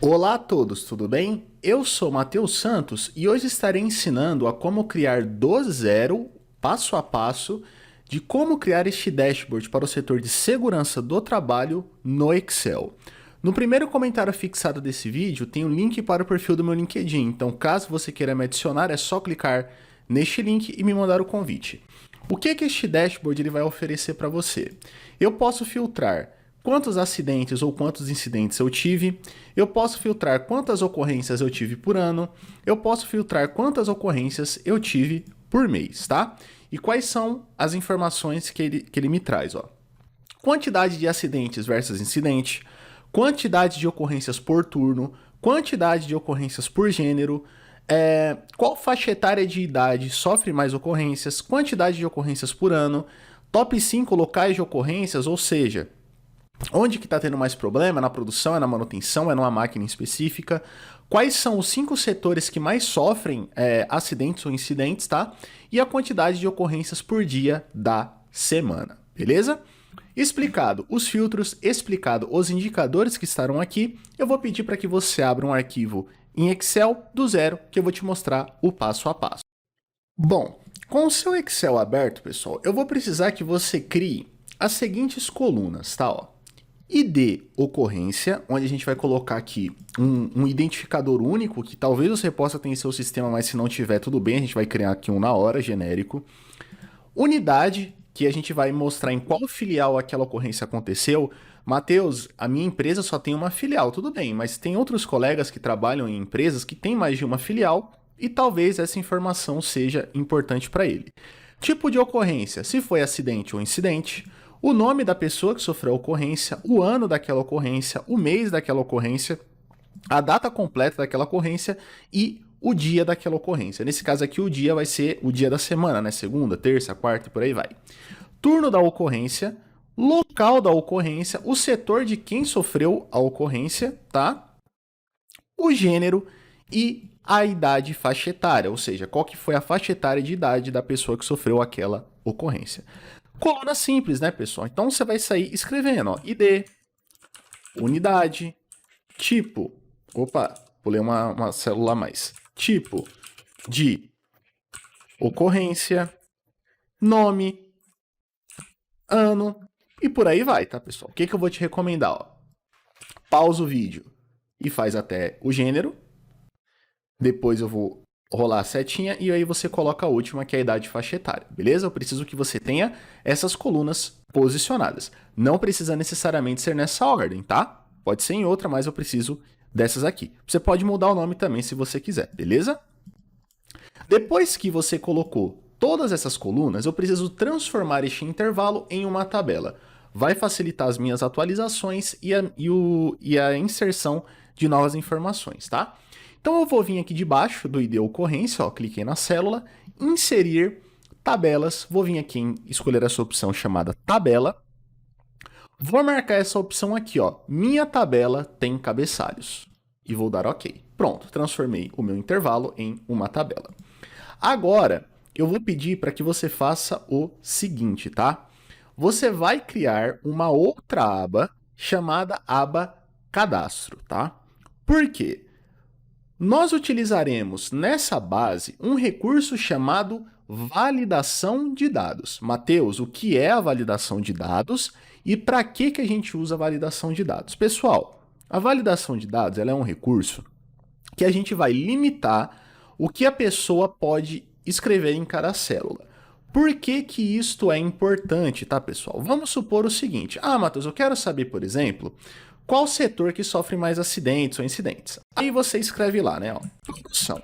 Olá a todos, tudo bem? Eu sou Matheus Santos e hoje estarei ensinando a como criar do zero, passo a passo, de como criar este dashboard para o setor de segurança do trabalho no Excel. No primeiro comentário fixado desse vídeo tem um link para o perfil do meu LinkedIn, então caso você queira me adicionar é só clicar neste link e me mandar o convite. O que este dashboard ele vai oferecer para você? Eu posso filtrar quantos acidentes ou quantos incidentes eu tive, eu posso filtrar quantas ocorrências eu tive por ano, eu posso filtrar quantas ocorrências eu tive por mês, tá? E quais são as informações que ele me traz, ó? Quantidade de acidentes versus incidente, quantidade de ocorrências por turno, quantidade de ocorrências por gênero, qual faixa etária de idade sofre mais ocorrências, quantidade de ocorrências por ano, top 5 locais de ocorrências, ou seja, onde que está tendo mais problema? Na produção, é na manutenção, é numa máquina específica? Quais são os 5 setores que mais sofrem acidentes ou incidentes, tá? E a quantidade de ocorrências por dia da semana, beleza? Explicado os filtros, explicado os indicadores que estarão aqui, eu vou pedir para que você abra um arquivo em Excel do zero, que eu vou te mostrar o passo a passo. Bom, com o seu Excel aberto, pessoal, eu vou precisar que você crie as seguintes colunas, tá? Ó. ID ocorrência, onde a gente vai colocar aqui um identificador único, que talvez você possa ter em seu sistema, mas se não tiver, tudo bem, a gente vai criar aqui um na hora, genérico. Unidade, que a gente vai mostrar em qual filial aquela ocorrência aconteceu. Matheus, a minha empresa só tem uma filial, tudo bem, mas tem outros colegas que trabalham em empresas que têm mais de uma filial e talvez essa informação seja importante para ele. Tipo de ocorrência, se foi acidente ou incidente, o nome da pessoa que sofreu a ocorrência, o ano daquela ocorrência, o mês daquela ocorrência, a data completa daquela ocorrência e o dia daquela ocorrência. Nesse caso aqui, o dia vai ser o dia da semana, né? Segunda, terça, quarta e por aí vai. Turno da ocorrência, local da ocorrência, o setor de quem sofreu a ocorrência, tá? O gênero e a idade faixa etária, ou seja, qual que foi a faixa etária de idade da pessoa que sofreu aquela ocorrência. Coluna simples, né, pessoal? Então você vai sair escrevendo, ó, ID, unidade, tipo, opa, pulei uma célula a mais, tipo de ocorrência, nome, ano e por aí vai, tá, pessoal? O que eu vou te recomendar, ó? Pausa o vídeo e faz até o gênero, depois eu vou rolar a setinha e aí você coloca a última, que é a idade faixa etária, beleza? Eu preciso que você tenha essas colunas posicionadas. Não precisa necessariamente ser nessa ordem, tá? Pode ser em outra, mas eu preciso dessas aqui. Você pode mudar o nome também se você quiser, beleza? Depois que você colocou todas essas colunas, eu preciso transformar este intervalo em uma tabela. Vai facilitar as minhas atualizações e a inserção de novas informações, tá? Então eu vou vir aqui debaixo do ID ocorrência, ó, cliquei na célula, inserir tabelas, vou vir aqui em escolher essa opção chamada tabela, vou marcar essa opção aqui, ó, minha tabela tem cabeçalhos, e vou dar OK. Pronto, transformei o meu intervalo em uma tabela. Agora, eu vou pedir para que você faça o seguinte, tá? Você vai criar uma outra aba chamada aba cadastro, tá? Por quê? Nós utilizaremos nessa base um recurso chamado validação de dados. Matheus, o que é a validação de dados e para que a gente usa a validação de dados? Pessoal, a validação de dados ela é um recurso que a gente vai limitar o que a pessoa pode escrever em cada célula. Por que que isto é importante, tá, pessoal? Vamos supor o seguinte. Ah, Matheus, eu quero saber, por exemplo, qual setor que sofre mais acidentes ou incidentes. Aí você escreve lá, né, ó, produção.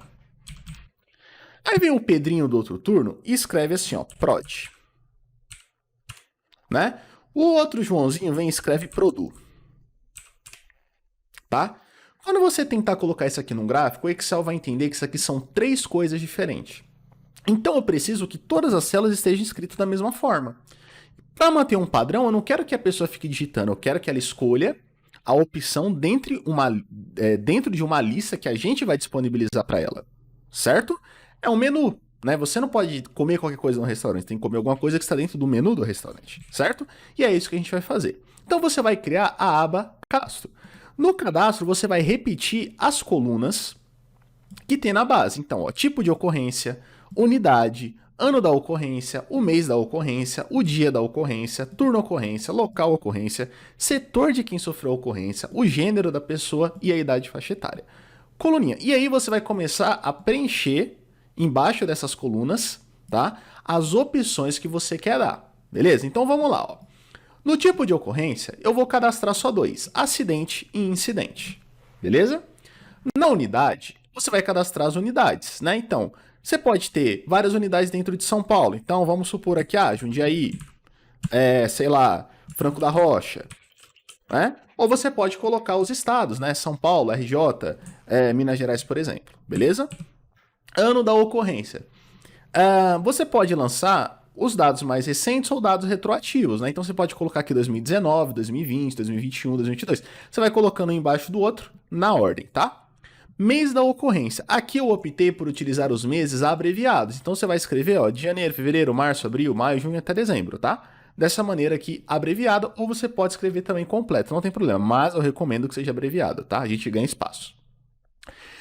Aí vem o Pedrinho do outro turno e escreve assim, ó, prod. Né? O outro Joãozinho vem e escreve produ. Tá? Quando você tentar colocar isso aqui num gráfico, o Excel vai entender que isso aqui são 3 coisas diferentes. Então eu preciso que todas as células estejam escritas da mesma forma. Para manter um padrão, eu não quero que a pessoa fique digitando, eu quero que ela escolha a opção dentro de uma lista que a gente vai disponibilizar para ela, certo? É um menu, né? Você não pode comer qualquer coisa no restaurante, tem que comer alguma coisa que está dentro do menu do restaurante, certo? E é isso que a gente vai fazer. Então você vai criar a aba cadastro. No cadastro, você vai repetir as colunas que tem na base. Então, ó, tipo de ocorrência, unidade, ano da ocorrência, o mês da ocorrência, o dia da ocorrência, turno ocorrência, local ocorrência, setor de quem sofreu a ocorrência, o gênero da pessoa e a idade faixa etária. Coluninha. E aí você vai começar a preencher embaixo dessas colunas, tá? As opções que você quer dar. Beleza? Então vamos lá, ó. No tipo de ocorrência, eu vou cadastrar só dois: acidente e incidente. Beleza? Na unidade, você vai cadastrar as unidades, né? Então, você pode ter várias unidades dentro de São Paulo. Então, vamos supor aqui, Jundiaí, sei lá, Franco da Rocha, né? Ou você pode colocar os estados, né? São Paulo, RJ, Minas Gerais, por exemplo. Beleza? Ano da ocorrência. Você pode lançar os dados mais recentes ou dados retroativos, né? Então você pode colocar aqui 2019, 2020, 2021, 2022. Você vai colocando um embaixo do outro na ordem, tá? Mês da ocorrência. Aqui eu optei por utilizar os meses abreviados. Então você vai escrever, ó, de janeiro, fevereiro, março, abril, maio, junho até dezembro, tá? Dessa maneira aqui, abreviado, ou você pode escrever também completo, não tem problema, mas eu recomendo que seja abreviado, tá? A gente ganha espaço.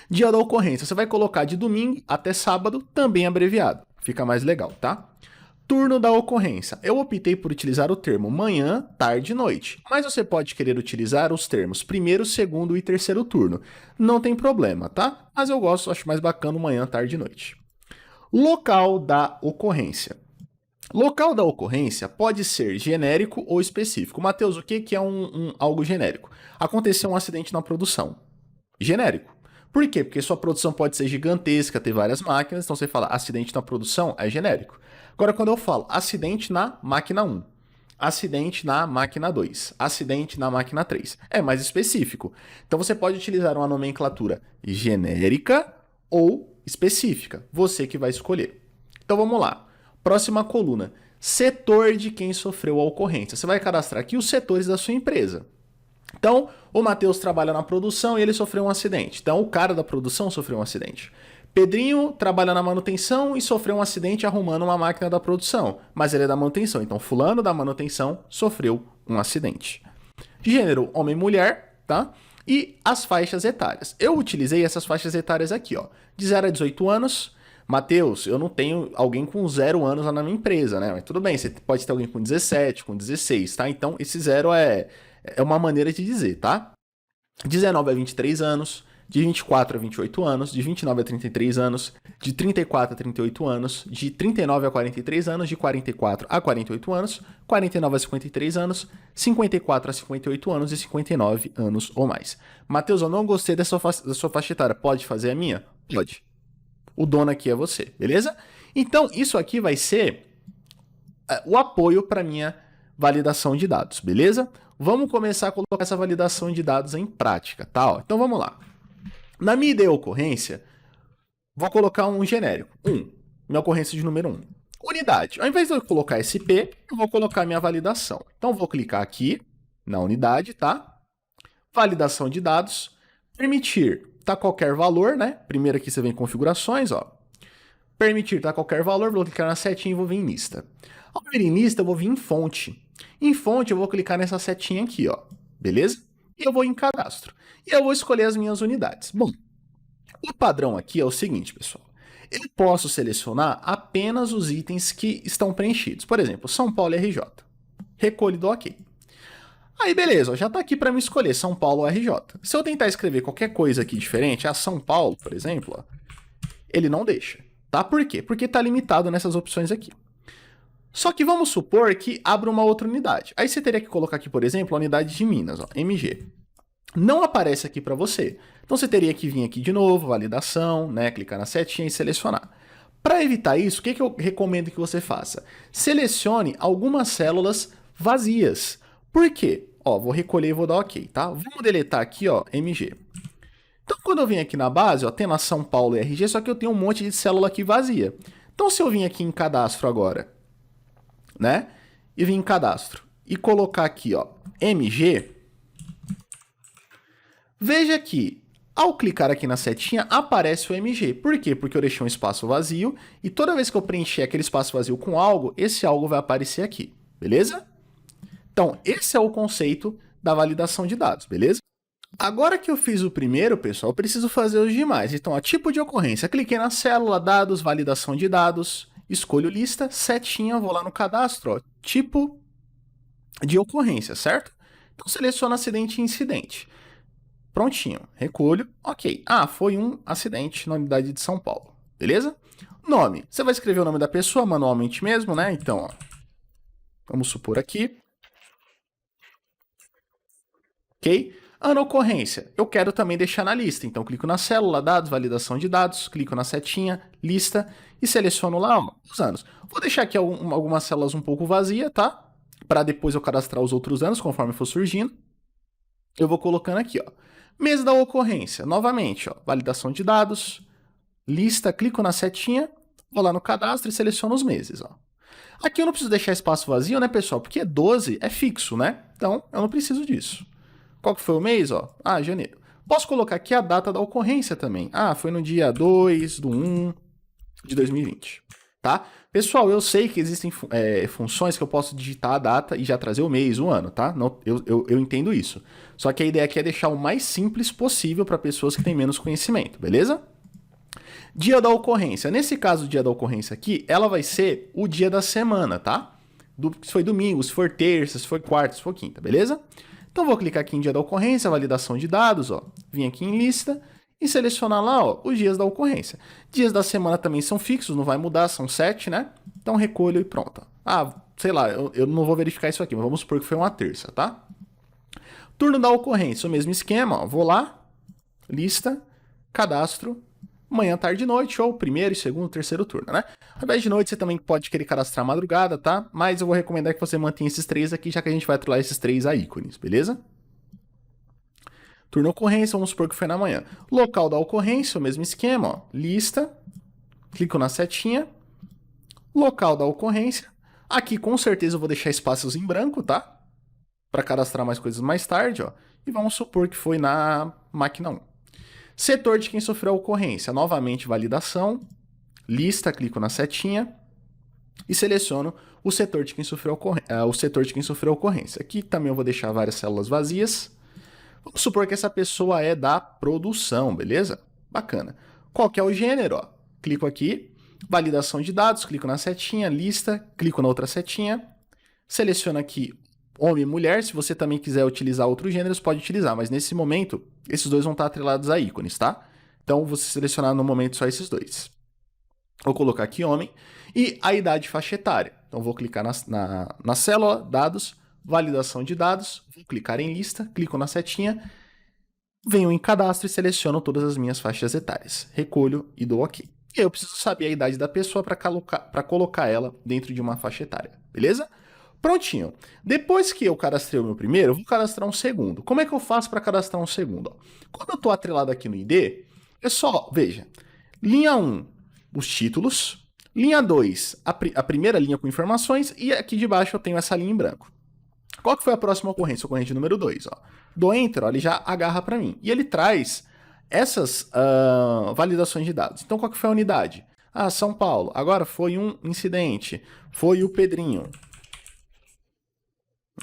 Dia da ocorrência, você vai colocar de domingo até sábado, também abreviado. Fica mais legal, tá? Turno da ocorrência. Eu optei por utilizar o termo manhã, tarde e noite, mas você pode querer utilizar os termos primeiro, segundo e terceiro turno. Não tem problema, tá? Mas eu gosto, acho mais bacana manhã, tarde e noite. Local da ocorrência. Local da ocorrência pode ser genérico ou específico. Matheus, o que é algo genérico? Aconteceu um acidente na produção. Genérico. Por quê? Porque sua produção pode ser gigantesca, ter várias máquinas, então você fala acidente na produção, é genérico. Agora, quando eu falo acidente na máquina 1, acidente na máquina 2, acidente na máquina 3, é mais específico. Então você pode utilizar uma nomenclatura genérica ou específica, você que vai escolher. Então vamos lá. Próxima coluna, setor de quem sofreu a ocorrência. Você vai cadastrar aqui os setores da sua empresa. Então, o Matheus trabalha na produção e ele sofreu um acidente. Então, o cara da produção sofreu um acidente. Pedrinho trabalha na manutenção e sofreu um acidente arrumando uma máquina da produção, mas ele é da manutenção. Então, fulano da manutenção sofreu um acidente. Gênero, homem e mulher, tá? E as faixas etárias. Eu utilizei essas faixas etárias aqui, ó. De 0 a 18 anos. Matheus, eu não tenho alguém com 0 anos lá na minha empresa, né? Mas tudo bem, você pode ter alguém com 17, com 16, tá? Então, esse 0 é uma maneira de dizer, tá? 19 a 23 anos, de 24 a 28 anos, de 29 a 33 anos, de 34 a 38 anos, de 39 a 43 anos, de 44 a 48 anos, 49 a 53 anos, 54 a 58 anos e 59 anos ou mais. Matheus, eu não gostei da sua faixa etária. Pode fazer a minha? Pode. O dono aqui é você, beleza? Então, isso aqui vai ser o apoio para minha validação de dados, beleza? Vamos começar a colocar essa validação de dados em prática, tá? Ó, então vamos lá. Na minha ideia ocorrência, vou colocar um genérico. Minha ocorrência de número 1. Unidade. Ao invés de eu colocar SP, eu vou colocar minha validação. Então, vou clicar aqui na unidade, tá? Validação de dados. Permitir, tá qualquer valor, né? Primeiro aqui você vem em configurações, ó. Permitir, tá qualquer valor, vou clicar na setinha e vou vir em lista. Ao vir em lista, eu vou vir em fonte. Em fonte, eu vou clicar nessa setinha aqui, ó. Beleza? E eu vou em cadastro. E eu vou escolher as minhas unidades. Bom, o padrão aqui é o seguinte, pessoal. Eu posso selecionar apenas os itens que estão preenchidos. Por exemplo, São Paulo RJ. Recolho do OK. Aí, beleza, ó, já está aqui para me escolher São Paulo RJ. Se eu tentar escrever qualquer coisa aqui diferente, São Paulo, por exemplo, ó, ele não deixa. Tá? Por quê? Porque está limitado nessas opções aqui. Só que vamos supor que abra uma outra unidade. Aí você teria que colocar aqui, por exemplo, a unidade de Minas, ó, MG. Não aparece aqui para você. Então você teria que vir aqui de novo, validação, né, clicar na setinha e selecionar. Para evitar isso, o que eu recomendo que você faça? Selecione algumas células vazias. Por quê? Ó, vou recolher e vou dar OK, tá? Vamos deletar aqui, ó, MG. Então, quando eu vim aqui na base, ó, tem lá São Paulo e RG, só que eu tenho um monte de célula aqui vazia. Então, se eu vim aqui em cadastro agora, né, e vim em cadastro, e colocar aqui, ó, MG, veja que, ao clicar aqui na setinha, aparece o MG. Por quê? Porque eu deixei um espaço vazio, e toda vez que eu preencher aquele espaço vazio com algo, esse algo vai aparecer aqui, beleza? Então, esse é o conceito da validação de dados, beleza? Agora que eu fiz o primeiro, pessoal, eu preciso fazer os demais. Então, ó, tipo de ocorrência. Cliquei na célula, dados, validação de dados, escolho lista, setinha, vou lá no cadastro, ó, tipo de ocorrência, certo? Então, seleciono acidente e incidente. Prontinho, recolho, ok. Ah, foi um acidente na unidade de São Paulo, beleza? Nome, você vai escrever o nome da pessoa manualmente mesmo, né? Então, ó, vamos supor aqui, ok? Ano ocorrência, eu quero também deixar na lista, então clico na célula, dados, validação de dados, clico na setinha, lista e seleciono lá ó, os anos. Vou deixar aqui algumas células um pouco vazias, tá? Para depois eu cadastrar os outros anos conforme for surgindo. Eu vou colocando aqui, ó. Mês da ocorrência, novamente, ó, validação de dados, lista, clico na setinha, vou lá no cadastro e seleciono os meses, ó. Aqui eu não preciso deixar espaço vazio, né, pessoal? Porque 12 é fixo, né? Então, eu não preciso disso. Qual que foi o mês, ó? Ah, janeiro. Posso colocar aqui a data da ocorrência também. Ah, foi no dia 2/1 de 2020, tá? Pessoal, eu sei que existem funções que eu posso digitar a data e já trazer o mês, o ano, tá? Não, eu entendo isso. Só que a ideia aqui é deixar o mais simples possível para pessoas que têm menos conhecimento, beleza? Dia da ocorrência. Nesse caso, o dia da ocorrência aqui, ela vai ser o dia da semana, tá? Se foi domingo, se for terça, se for quarta, se for quinta, beleza? Então, vou clicar aqui em dia da ocorrência, validação de dados, ó. Vim aqui em lista e selecionar lá, ó, os dias da ocorrência. Dias da semana também são fixos, não vai mudar, são 7, né? Então, recolho e pronto. Ah, sei lá, eu não vou verificar isso aqui, mas vamos supor que foi uma terça, tá? Turno da ocorrência, o mesmo esquema, ó. Vou lá, lista, cadastro, manhã, tarde e noite, ou primeiro, segundo, terceiro turno, né? Ao invés de noite, você também pode querer cadastrar madrugada, tá? Mas eu vou recomendar que você mantenha esses três aqui, já que a gente vai atrelar esses três a ícones, beleza? Turno ocorrência, vamos supor que foi na manhã. Local da ocorrência, o mesmo esquema, ó. Lista, clico na setinha, local da ocorrência. Aqui, com certeza, eu vou deixar espaços em branco, tá? Para cadastrar mais coisas mais tarde, ó. E vamos supor que foi na máquina 1. Setor de quem sofreu a ocorrência. Novamente, validação. Lista, clico na setinha e seleciono o setor de quem sofreu a ocorrência. Aqui também eu vou deixar várias células vazias. Vamos supor que essa pessoa é da produção, beleza? Bacana. Qual que é o gênero? Ó? Clico aqui, validação de dados, clico na setinha, lista, clico na outra setinha, seleciono aqui homem e mulher. Se você também quiser utilizar outros gêneros, pode utilizar, mas nesse momento, esses dois vão estar atrelados a ícones, tá? Então, você selecionar no momento só esses dois. Vou colocar aqui homem e a idade faixa etária. Então, vou clicar na célula, dados, validação de dados, vou clicar em lista, clico na setinha, venho em cadastro e seleciono todas as minhas faixas etárias. Recolho e dou OK. E eu preciso saber a idade da pessoa para colocar ela dentro de uma faixa etária, beleza? Prontinho. Depois que eu cadastrei o meu primeiro, eu vou cadastrar um segundo. Como é que eu faço para cadastrar um segundo? Quando eu estou atrelado aqui no ID, é só, veja, linha 1, os títulos, linha 2, a primeira linha com informações, e aqui de baixo eu tenho essa linha em branco. Qual que foi a próxima ocorrência? Ocorrência número 2. Do Enter, ó, ele já agarra para mim. E ele traz essas validações de dados. Então, qual que foi a unidade? Ah, São Paulo. Agora foi um incidente. Foi o Pedrinho.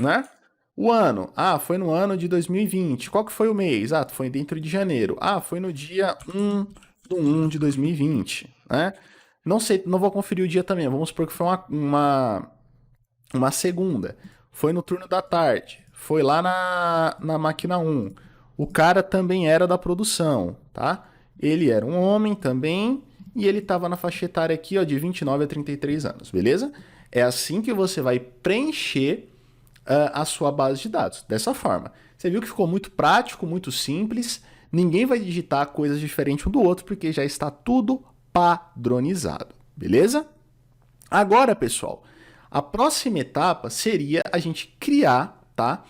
Né? O ano. Ah, foi no ano de 2020. Qual que foi o mês? Ah, foi dentro de janeiro. Ah, foi no dia 1/1 de 2020. Né? Não sei, não vou conferir o dia também. Vamos supor que foi uma segunda. Foi no turno da tarde. Foi lá na máquina 1. O cara também era da produção, tá? Ele era um homem também e ele estava na faixa etária aqui, ó, de 29 a 33 anos, beleza? É assim que você vai preencher a sua base de dados, dessa forma. Você viu que ficou muito prático, muito simples, ninguém vai digitar coisas diferentes um do outro, porque já está tudo padronizado, beleza? Agora, pessoal, a próxima etapa seria a gente criar, tá,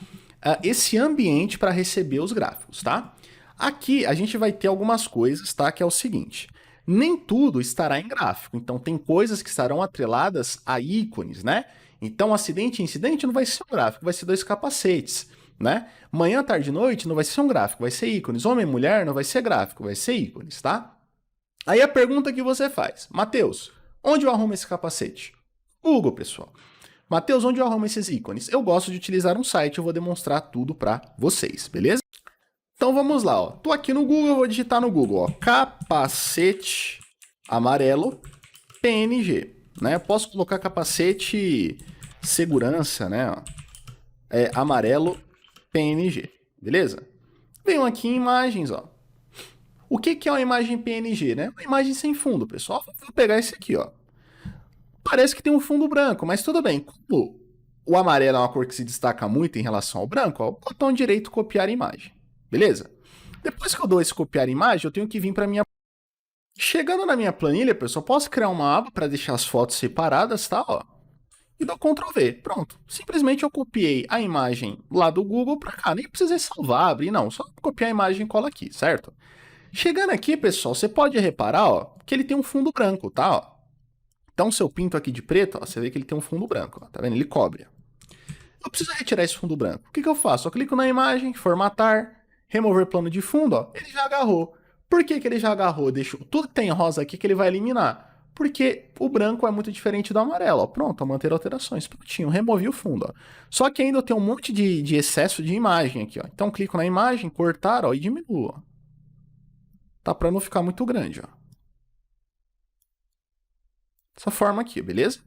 esse ambiente para receber os gráficos, tá? Aqui a gente vai ter algumas coisas, tá, que é o seguinte: nem tudo estará em gráfico, então tem coisas que estarão atreladas a ícones, né? Então, acidente e incidente não vai ser um gráfico, vai ser dois capacetes, né? Manhã, tarde e noite não vai ser um gráfico, vai ser ícones. Homem e mulher não vai ser gráfico, vai ser ícones, tá? Aí a pergunta que você faz: Matheus, onde eu arrumo esse capacete? Google, pessoal. Matheus, onde eu arrumo esses ícones? Eu gosto de utilizar um site, eu vou demonstrar tudo para vocês, beleza? Então vamos lá, ó. Tô aqui no Google, eu vou digitar no Google, ó, capacete amarelo PNG, né? Posso colocar capacete segurança, né? Ó. Amarelo PNG, beleza? Venho aqui em imagens, ó. O que é uma imagem PNG, né? Uma imagem sem fundo, pessoal. Vou pegar esse aqui, ó. Parece que tem um fundo branco, mas tudo bem. Como o amarelo é uma cor que se destaca muito em relação ao branco, ó, botão direito copiar imagem, beleza? Depois que eu dou esse copiar imagem, eu tenho que vir para minha... Chegando na minha planilha, pessoal, posso criar uma aba para deixar as fotos separadas, tá? Ó, e dou Ctrl V. Pronto. Simplesmente eu copiei a imagem lá do Google para cá. Nem precisei salvar, abrir, não. Só copiar a imagem e cola aqui, certo? Chegando aqui, pessoal, você pode reparar, ó, que ele tem um fundo branco, tá? Ó. Então, se eu pinto aqui de preto, ó, você vê que ele tem um fundo branco, ó, tá vendo? Ele cobre. Eu preciso retirar esse fundo branco. O que eu faço? Eu clico na imagem, formatar, remover plano de fundo, ó, ele já agarrou. Por que ele já agarrou? Deixa tudo que tem rosa aqui que ele vai eliminar. Porque o branco é muito diferente do amarelo, ó. Pronto, manter alterações. Prontinho, removi o fundo, ó. Só que ainda tem um monte de excesso de imagem aqui, ó. Então, clico na imagem, cortar, ó, e diminuo, ó. Tá? Para não ficar muito grande, ó. Dessa forma aqui, beleza?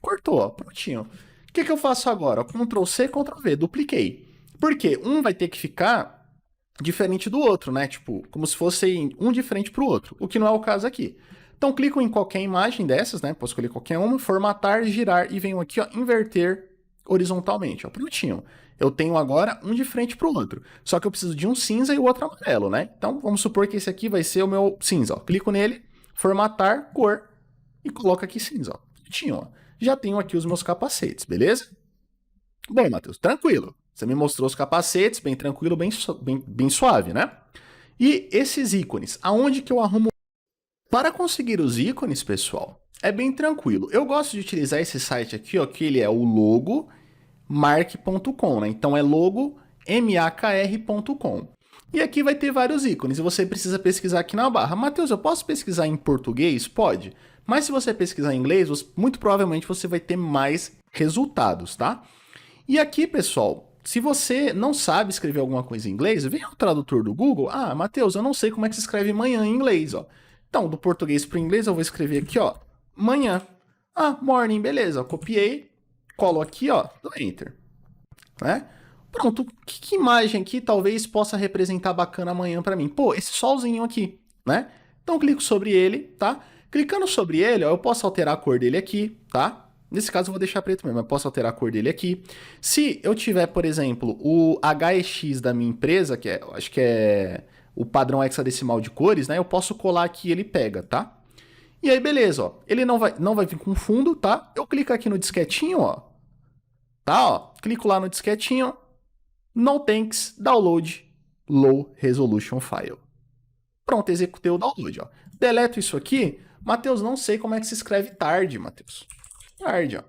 Cortou, ó, prontinho. O que eu faço agora? Ctrl C, Ctrl V, dupliquei. Por quê? Um vai ter que ficar diferente do outro, né? Tipo, como se fosse um diferente para o outro, o que não é o caso aqui. Então, clico em qualquer imagem dessas, né? Posso escolher qualquer uma, formatar, girar e venho aqui, ó, inverter horizontalmente, ó, prontinho. Eu tenho agora um de frente para o outro. Só que eu preciso de um cinza e o outro amarelo, né? Então, vamos supor que esse aqui vai ser o meu cinza, ó. Clico nele, formatar, cor e coloco aqui cinza, ó. Prontinho, ó. Já tenho aqui os meus capacetes, beleza? Bom, Matheus, tranquilo. Você me mostrou os capacetes, bem tranquilo, bem suave, né? E esses ícones, aonde que eu arrumo? Para conseguir os ícones, pessoal, é bem tranquilo. Eu gosto de utilizar esse site aqui, ó, que ele é o logomark.com, né? Então é logomakr.com. E aqui vai ter vários ícones e você precisa pesquisar aqui na barra. Matheus, eu posso pesquisar em português? Pode. Mas se você pesquisar em inglês, muito provavelmente você vai ter mais resultados, tá? E aqui, pessoal, se você não sabe escrever alguma coisa em inglês, vem ao tradutor do Google. Ah, Matheus, eu não sei como é que se escreve manhã em inglês, ó. Então, do português para o inglês, eu vou escrever aqui, ó, manhã. Ah, morning, beleza. Eu copiei, colo aqui, ó, dou Enter. Né? Pronto, que imagem aqui talvez possa representar bacana amanhã para mim? Pô, esse solzinho aqui, né? Então, clico sobre ele, tá? Clicando sobre ele, ó, eu posso alterar a cor dele aqui, tá? Nesse caso, eu vou deixar preto mesmo, eu posso alterar a cor dele aqui. Se eu tiver, por exemplo, o HEX da minha empresa, que é, acho que é o padrão hexadecimal de cores, né? Eu posso colar aqui e ele pega, tá? E aí, beleza, ó. Ele não vai vir com fundo, tá? Eu clico aqui no disquetinho, ó. Tá, ó. Clico lá no disquetinho. No thanks, download low resolution file. Pronto, executei o download, ó. Deleto isso aqui. Matheus, não sei como é que se escreve tarde, Matheus. Tarde, ó.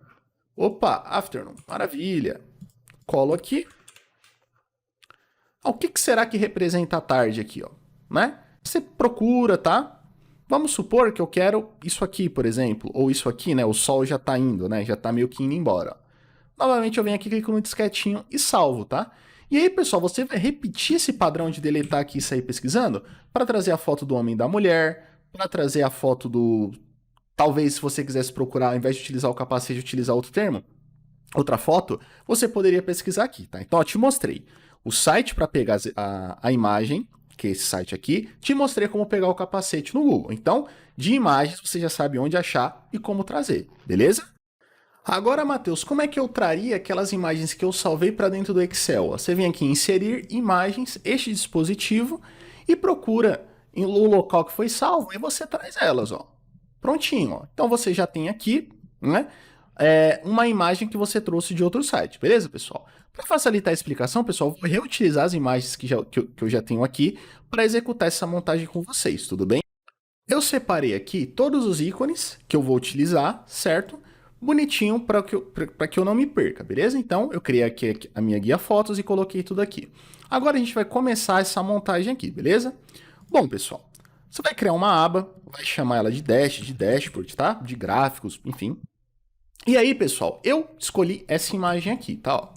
Opa, afternoon. Maravilha. Colo aqui. O que será que representa a tarde aqui, ó? Né? Você procura, tá? Vamos supor que eu quero isso aqui, por exemplo, ou isso aqui, né? O sol já tá indo, né? Já tá meio que indo embora. Novamente eu venho aqui, clico no disquetinho e salvo, tá? E aí, pessoal, você vai repetir esse padrão de deletar aqui e sair pesquisando para trazer a foto do homem e da mulher, para trazer a foto do... Talvez, se você quisesse procurar, ao invés de utilizar o capacete, utilizar outro termo, outra foto, você poderia pesquisar aqui, tá? Então, ó, te mostrei o site para pegar a imagem, que é esse site aqui, te mostrei como pegar o capacete no Google. Então, de imagens, você já sabe onde achar e como trazer, beleza? Agora, Matheus, como é que eu traria aquelas imagens que eu salvei para dentro do Excel? Você vem aqui em inserir imagens, este dispositivo, e procura o local que foi salvo e você traz elas, ó. Prontinho, ó. Então você já tem aqui, né, uma imagem que você trouxe de outro site, beleza, pessoal? Para facilitar a explicação, pessoal, vou reutilizar as imagens que eu já tenho aqui para executar essa montagem com vocês, tudo bem? Eu separei aqui todos os ícones que eu vou utilizar, certo? Bonitinho para que eu não me perca, beleza? Então, eu criei aqui a minha guia fotos e coloquei tudo aqui. Agora a gente vai começar essa montagem aqui, beleza? Bom, pessoal, você vai criar uma aba, vai chamar ela de dashboard, tá? De gráficos, enfim. E aí, pessoal, eu escolhi essa imagem aqui, tá? Ó.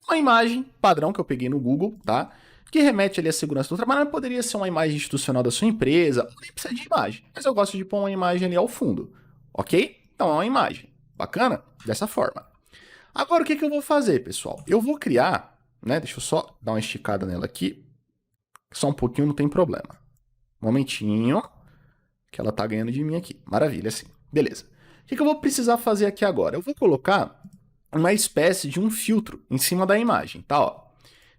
Uma imagem padrão que eu peguei no Google, tá? que remete ali à segurança do trabalho, mas poderia ser uma imagem institucional da sua empresa, ou nem precisa de imagem, mas eu gosto de pôr uma imagem ali ao fundo, ok? Então é uma imagem, bacana? Dessa forma. Agora o que eu vou fazer, pessoal? Eu vou criar, né? Deixa eu só dar uma esticada nela aqui, só um pouquinho, não tem problema. Um momentinho, que ela tá ganhando de mim aqui. Maravilha, assim. Beleza. O que eu vou precisar fazer aqui agora? Eu vou colocar uma espécie de um filtro em cima da imagem, tá? Ó.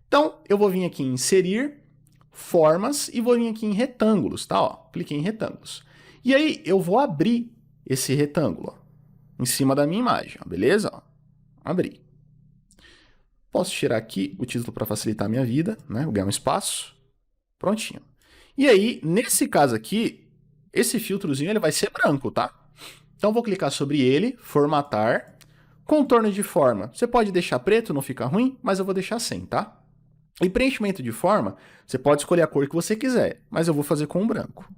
Então, eu vou vir aqui em inserir, formas, e vou vir aqui em retângulos, tá? Ó. Cliquei em retângulos. E aí, eu vou abrir esse retângulo, ó, em cima da minha imagem, ó, beleza? Ó. Abrir. Posso tirar aqui o título para facilitar a minha vida, né? Vou ganhar um espaço. Prontinho. E aí, nesse caso aqui, esse filtrozinho ele vai ser branco, tá? Então, vou clicar sobre ele, formatar, contorno de forma. Você pode deixar preto, não fica ruim, mas eu vou deixar sem, tá? E preenchimento de forma, você pode escolher a cor que você quiser, mas eu vou fazer com branco.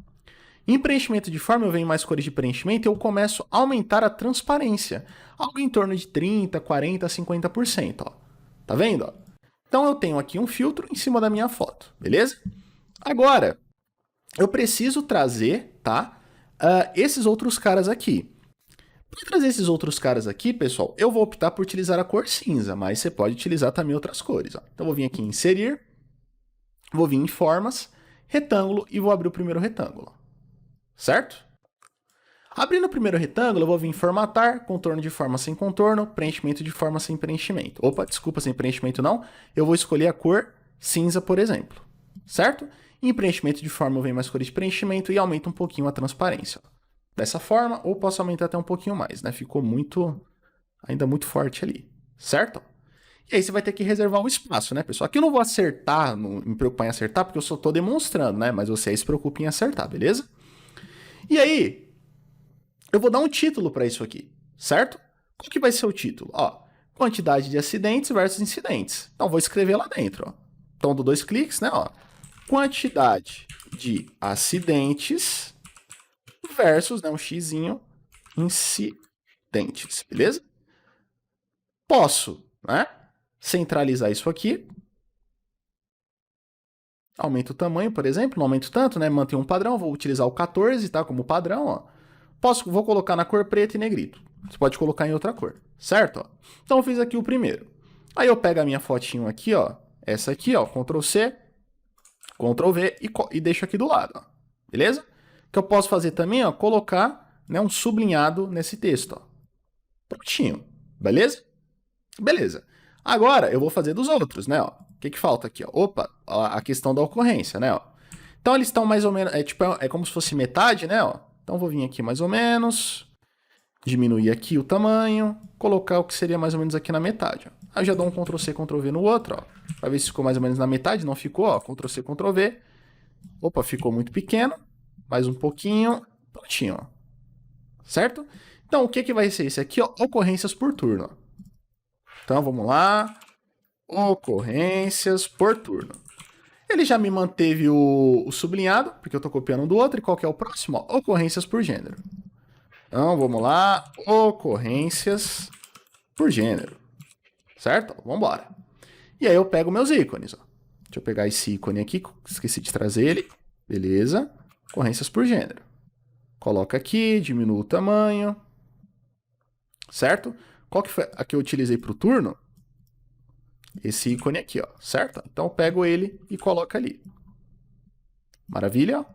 Em preenchimento de forma, eu venho em mais cores de preenchimento e eu começo a aumentar a transparência. Algo em torno de 30%, 40%, 50%, ó. Tá vendo? Ó? Então, eu tenho aqui um filtro em cima da minha foto, beleza? Agora, eu preciso trazer, tá? Esses outros caras aqui. Para trazer esses outros caras aqui, pessoal, eu vou optar por utilizar a cor cinza, mas você pode utilizar também outras cores. Ó. Então, vou vir aqui em inserir, vou vir em formas, retângulo e vou abrir o primeiro retângulo. Certo? Abrindo o primeiro retângulo, eu vou vir em formatar, contorno de forma sem contorno, preenchimento de forma sem preenchimento. Opa, desculpa, sem preenchimento não. Eu vou escolher a cor cinza, por exemplo. Certo? Em preenchimento de forma, eu venho mais cores de preenchimento e aumento um pouquinho a transparência. Dessa forma, ou posso aumentar até um pouquinho mais, né? Ficou ainda muito forte ali, certo? E aí você vai ter que reservar um espaço, né, pessoal? Aqui eu não vou acertar, não me preocupar em acertar, porque eu só estou demonstrando, né? Mas você aí se preocupe em acertar, beleza? E aí, eu vou dar um título para isso aqui, certo? Qual que vai ser o título? Ó, quantidade de acidentes versus incidentes. Então, vou escrever lá dentro, ó. Então, dou 2 cliques, né, ó. Quantidade de acidentes versus, né, um xzinho, incidentes, beleza? Posso, né, centralizar isso aqui. Aumento o tamanho, por exemplo, não aumento tanto, né, mantenho um padrão, vou utilizar o 14, tá, como padrão, ó. Vou colocar na cor preta e negrito. Você pode colocar em outra cor, certo? Ó. Então, eu fiz aqui o primeiro. Aí eu pego a minha fotinho aqui, ó, essa aqui, ó, Ctrl C, Ctrl V e deixo aqui do lado, ó. Beleza? O que eu posso fazer também, ó, colocar, né, um sublinhado nesse texto, ó. Prontinho, beleza? Beleza. Agora eu vou fazer dos outros, né, ó. O que falta aqui, ó? Opa, a questão da ocorrência, né, ó. Então eles estão mais ou menos, é como se fosse metade, né, ó. Então vou vir aqui mais ou menos, diminuir aqui o tamanho, colocar o que seria mais ou menos aqui na metade, ó. Aí eu já dou um Ctrl C, Ctrl V no outro, ó, para ver se ficou mais ou menos na metade, não ficou, ó, Ctrl C, Ctrl V. Opa, ficou muito pequeno, mais um pouquinho, prontinho, ó. Certo? Então, o que vai ser esse aqui, ó? Ocorrências por turno. Então, vamos lá. Ocorrências por turno. Ele já me manteve o sublinhado, porque eu estou copiando um do outro. E qual que é o próximo? Ó, ocorrências por gênero. Então, vamos lá. Ocorrências por gênero. Certo? Vamos embora. E aí eu pego meus ícones. Ó. Deixa eu pegar esse ícone aqui. Esqueci de trazer ele. Beleza. Ocorrências por gênero. Coloca aqui, diminua o tamanho. Certo? Qual que foi a que eu utilizei para o turno? Esse ícone aqui, ó, certo? Então eu pego ele e coloco ali. Maravilha?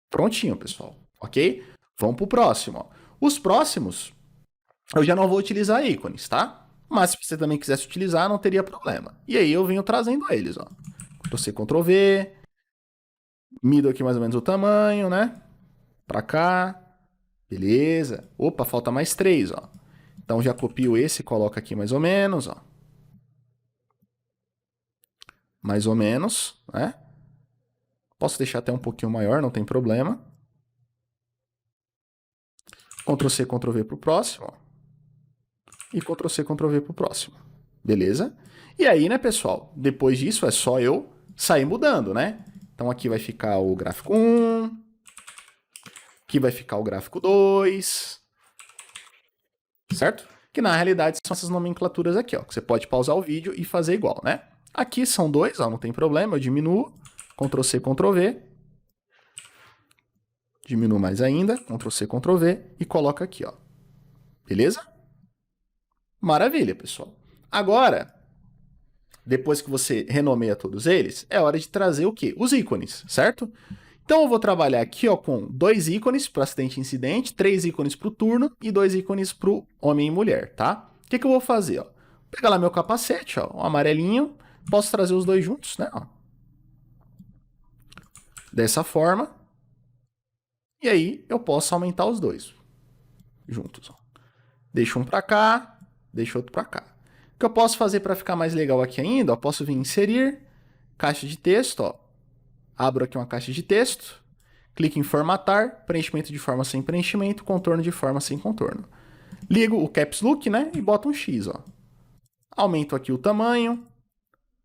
Prontinho, pessoal. Ok? Vamos para o próximo. Ó. Os próximos, eu já não vou utilizar ícones, tá? Mas se você também quisesse utilizar, não teria problema. E aí eu venho trazendo eles, ó. Ctrl-C, Ctrl-V. Mido aqui mais ou menos o tamanho, né? Para cá. Beleza. Opa, falta mais 3, ó. Então já copio esse e coloco aqui mais ou menos, ó. Mais ou menos, né? Posso deixar até um pouquinho maior, não tem problema. Ctrl C, Ctrl V para o próximo. Ó. E Ctrl C, Ctrl V para o próximo. Beleza? E aí, né, pessoal? Depois disso é só eu sair mudando, né? Então aqui vai ficar o gráfico 1. Aqui vai ficar o gráfico 2. Certo? Que na realidade são essas nomenclaturas aqui, ó. Que você pode pausar o vídeo e fazer igual, né? Aqui são dois, ó, não tem problema, eu diminuo, Ctrl C, Ctrl V, diminuo mais ainda, Ctrl C, Ctrl V e coloco aqui, ó. Beleza? Maravilha, pessoal. Agora, depois que você renomeia todos eles, é hora de trazer o quê? Os ícones, certo? Então eu vou trabalhar aqui ó, com 2 ícones para acidente e incidente, 3 ícones para o turno e 2 ícones para o homem e mulher, tá? O que, que eu vou fazer? Ó? Vou pegar lá meu capacete, ó, um amarelinho, posso trazer os dois juntos, né? Ó. Dessa forma. E aí eu posso aumentar os dois juntos. Ó. Deixa um para cá, deixa outro para cá. O que eu posso fazer para ficar mais legal aqui ainda? Ó, posso vir inserir, caixa de texto, ó. Abro aqui uma caixa de texto, clique em formatar, preenchimento de forma sem preenchimento, contorno de forma sem contorno. Ligo o Caps Lock, né, e boto um X, ó. Aumento aqui o tamanho,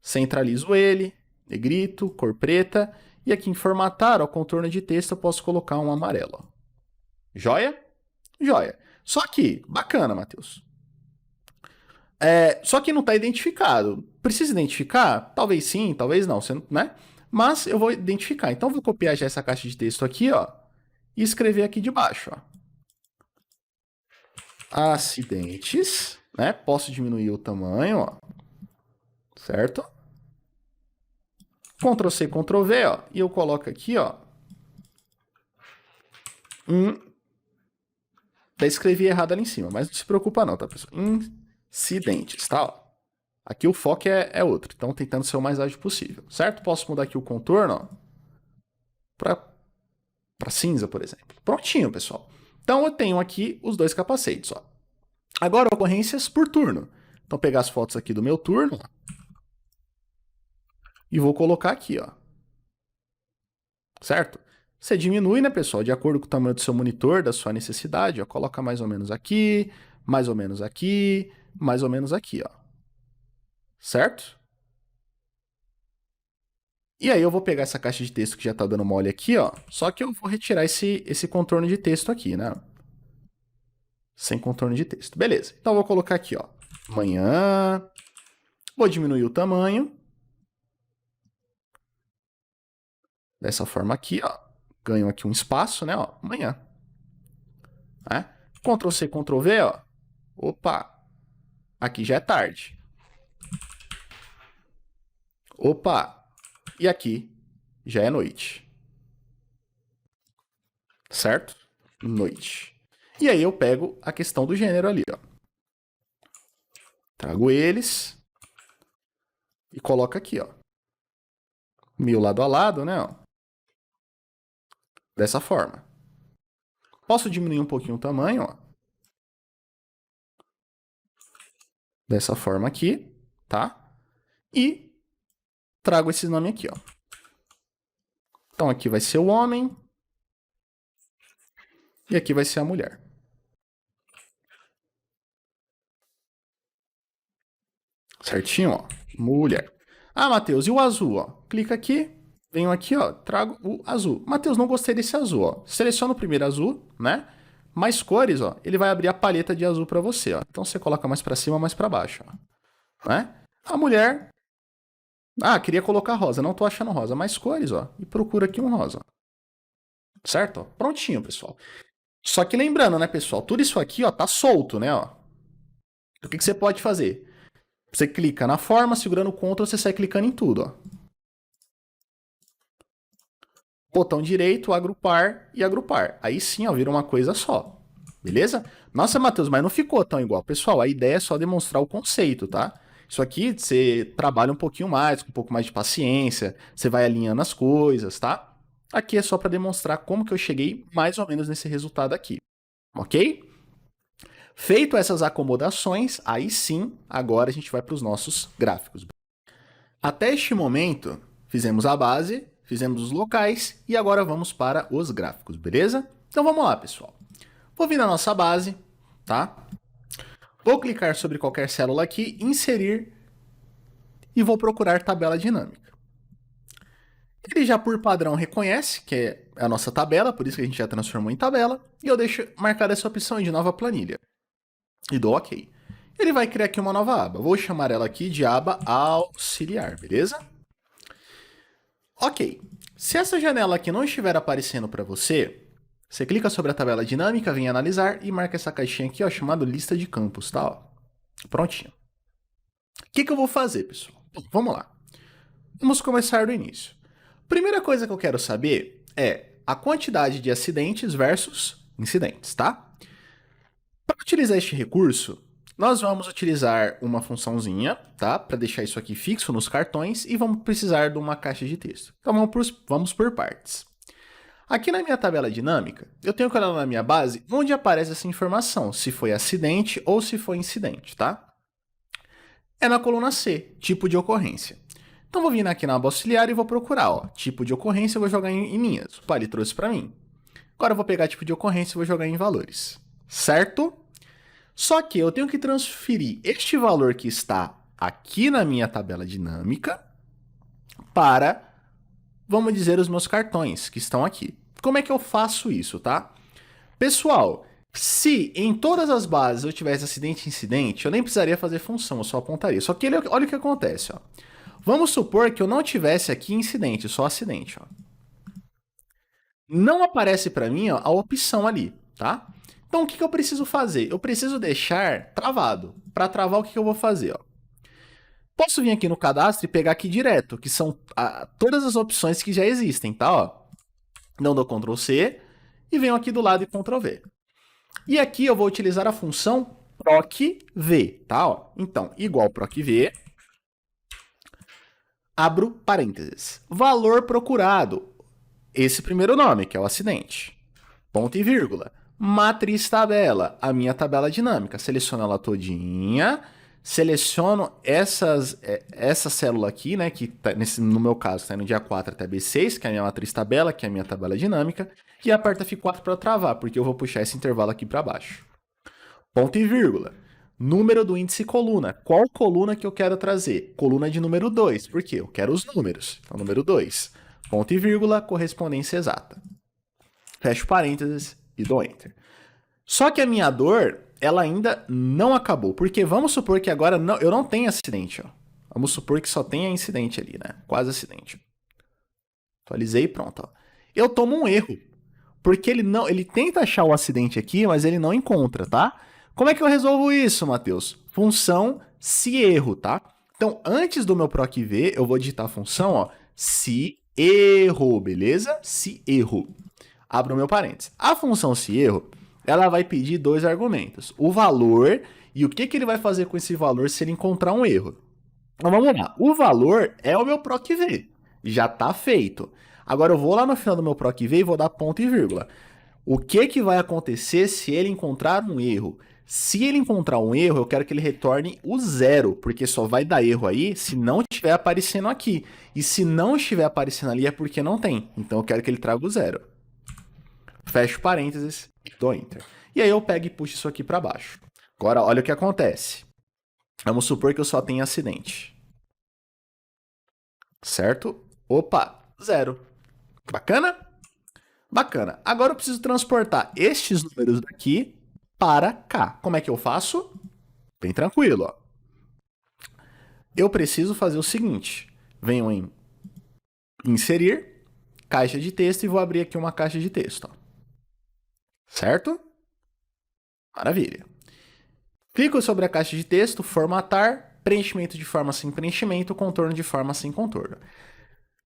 centralizo ele, negrito, cor preta, e aqui em formatar, ó, contorno de texto, eu posso colocar um amarelo, ó. Joia? Joia. Só que, bacana, Matheus. Só que não está identificado. Precisa identificar? Talvez sim, talvez não, né? Mas eu vou identificar. Então, eu vou copiar já essa caixa de texto aqui, ó, e escrever aqui debaixo, ó. Acidentes, né? Posso diminuir o tamanho, ó. Certo? Ctrl C, Ctrl V, ó, e eu coloco aqui, ó. Até escrevi errado ali em cima, mas não se preocupa não, tá, pessoal? Incidentes, tá? Ó. Aqui o foco é outro, então tentando ser o mais ágil possível, certo? Posso mudar aqui o contorno, ó, para cinza, por exemplo. Prontinho, pessoal. Então eu tenho aqui os dois capacetes, ó. Agora, ocorrências por turno. Então, pegar as fotos aqui do meu turno e vou colocar aqui, ó. Certo? Você diminui, né, pessoal, de acordo com o tamanho do seu monitor, da sua necessidade, ó. Coloca mais ou menos aqui, mais ou menos aqui, mais ou menos aqui, ó. Certo? E aí eu vou pegar essa caixa de texto que já tá dando mole aqui, ó. Só que eu vou retirar esse contorno de texto aqui, né? Sem contorno de texto. Beleza. Então eu vou colocar aqui, ó. Manhã. Vou diminuir o tamanho. Dessa forma aqui, ó. Ganho aqui um espaço, né? Ó. Manhã. Né? Ctrl C, Ctrl V, ó. Opa. Aqui já é tarde. Opa. E aqui já é noite. Certo? Noite. E aí eu pego a questão do gênero ali, ó. Trago eles e coloco aqui, ó. Meio lado a lado, né, ó. Dessa forma. Posso diminuir um pouquinho o tamanho, ó. Dessa forma aqui, tá? E trago esse nome aqui, ó. Então aqui vai ser o homem e aqui vai ser a mulher. Certinho, ó. Mulher. Ah, Matheus, e o azul, ó? Clica aqui, venho aqui, ó, trago o azul. Matheus, não gostei desse azul, ó. Seleciona o primeiro azul, né? Mais cores, ó. Ele vai abrir a paleta de azul para você, ó. Então você coloca mais para cima, mais para baixo, ó. Né? A mulher. Ah, queria colocar rosa, não tô achando rosa. Mais cores, ó. E procura aqui um rosa. Certo? Ó. Prontinho, pessoal. Só que lembrando, né, pessoal? Tudo isso aqui, ó, tá solto, né, ó. O que você pode fazer? Você clica na forma, segurando o Ctrl, você sai clicando em tudo, ó. Botão direito, agrupar e agrupar. Aí sim, ó, vira uma coisa só. Beleza? Nossa, Matheus, mas não ficou tão igual. Pessoal, a ideia é só demonstrar o conceito, tá? Isso aqui você trabalha um pouquinho mais, com um pouco mais de paciência, você vai alinhando as coisas, tá? Aqui é só para demonstrar como que eu cheguei mais ou menos nesse resultado aqui, ok? Feito essas acomodações, aí sim, agora a gente vai para os nossos gráficos. Até este momento, fizemos a base, fizemos os locais e agora vamos para os gráficos, beleza? Então vamos lá, pessoal. Vou vir na nossa base, tá? Vou clicar sobre qualquer célula aqui, inserir e vou procurar tabela dinâmica. Ele já por padrão reconhece que é a nossa tabela, por isso que a gente já transformou em tabela, e eu deixo marcada essa opção de nova planilha. E dou OK. ele vai criar aqui uma nova aba. Vou chamar ela aqui de aba auxiliar, beleza? Ok. Se essa janela aqui não estiver aparecendo para você, você clica sobre a tabela dinâmica, vem analisar e marca essa caixinha aqui, ó, chamada lista de campos, tá? Ó. Prontinho. O que eu vou fazer, pessoal? Bom, vamos lá. Vamos começar do início. Primeira coisa que eu quero saber é a quantidade de acidentes versus incidentes, tá? Para utilizar este recurso, nós vamos utilizar uma funçãozinha, tá? Para deixar isso aqui fixo nos cartões e vamos precisar de uma caixa de texto. Então vamos por partes. Aqui na minha tabela dinâmica, eu tenho que olhar na minha base onde aparece essa informação, se foi acidente ou se foi incidente, tá? É na coluna C, tipo de ocorrência. Então vou vir aqui na aba auxiliar e vou procurar, ó, tipo de ocorrência, eu vou jogar em linhas. Opa, ele trouxe para mim. Agora eu vou pegar tipo de ocorrência e vou jogar em valores, certo? Só que eu tenho que transferir este valor que está aqui na minha tabela dinâmica para, vamos dizer, os meus cartões que estão aqui. Como é que eu faço isso, tá? Pessoal, se em todas as bases eu tivesse acidente e incidente, eu nem precisaria fazer função, eu só apontaria. Só que olha o que acontece, ó. Vamos supor que eu não tivesse aqui incidente, só acidente, ó. Não aparece para mim, ó, a opção ali, tá? Então o que eu preciso fazer? Eu preciso deixar travado. Para travar, o que eu vou fazer, ó? Posso vir aqui no cadastro e pegar aqui direto, que são todas as opções que já existem, tá? Ó. Não dou Ctrl C e venho aqui do lado e Ctrl V. E aqui eu vou utilizar a função procv, tá? Ó. Então, igual procv, abro parênteses. Valor procurado. Esse primeiro nome, que é o acidente. Ponto e vírgula. Matriz tabela, a minha tabela dinâmica. Seleciono ela todinha. Seleciono essa célula aqui, né, que tá no meu caso está no dia 4 até B6, que é a minha matriz tabela, que é a minha tabela dinâmica, e aperto F4 para travar, porque eu vou puxar esse intervalo aqui para baixo. Ponto e vírgula. Número do índice coluna. Qual coluna que eu quero trazer? Coluna de número 2, por quê? Eu quero os números. Então, número 2. Ponto e vírgula, correspondência exata. Fecho parênteses e dou Enter. Só que a minha dor, ela ainda não acabou, porque vamos supor que agora eu não tenho acidente, ó. Vamos supor que só tenha incidente ali, né? Quase acidente. Atualizei e pronto, ó. Eu tomo um erro, porque ele tenta achar o acidente aqui, mas ele não encontra, tá? Como é que eu resolvo isso, Matheus? Função se erro, tá? Então, antes do meu procv, eu vou digitar a função, ó, se erro, beleza? Se erro. Abro o meu parênteses. A função se erro, ela vai pedir dois argumentos. O valor e o que ele vai fazer com esse valor se ele encontrar um erro. Então vamos lá. O valor é o meu procv. Já está feito. Agora eu vou lá no final do meu procv e vou dar ponto e vírgula. O que vai acontecer se ele encontrar um erro? Se ele encontrar um erro, eu quero que ele retorne o 0, porque só vai dar erro aí se não estiver aparecendo aqui. E se não estiver aparecendo ali é porque não tem. Então eu quero que ele traga o 0. Fecho parênteses e dou Enter. E aí eu pego e puxo isso aqui para baixo. Agora, olha o que acontece. Vamos supor que eu só tenha acidente. Certo? Opa, 0. Bacana? Bacana. Agora eu preciso transportar estes números daqui para cá. Como é que eu faço? Bem tranquilo, ó. Eu preciso fazer o seguinte. Venho em inserir, caixa de texto e vou abrir aqui uma caixa de texto, ó. Certo? Maravilha. Clico sobre a caixa de texto, formatar, preenchimento de forma sem preenchimento, contorno de forma sem contorno.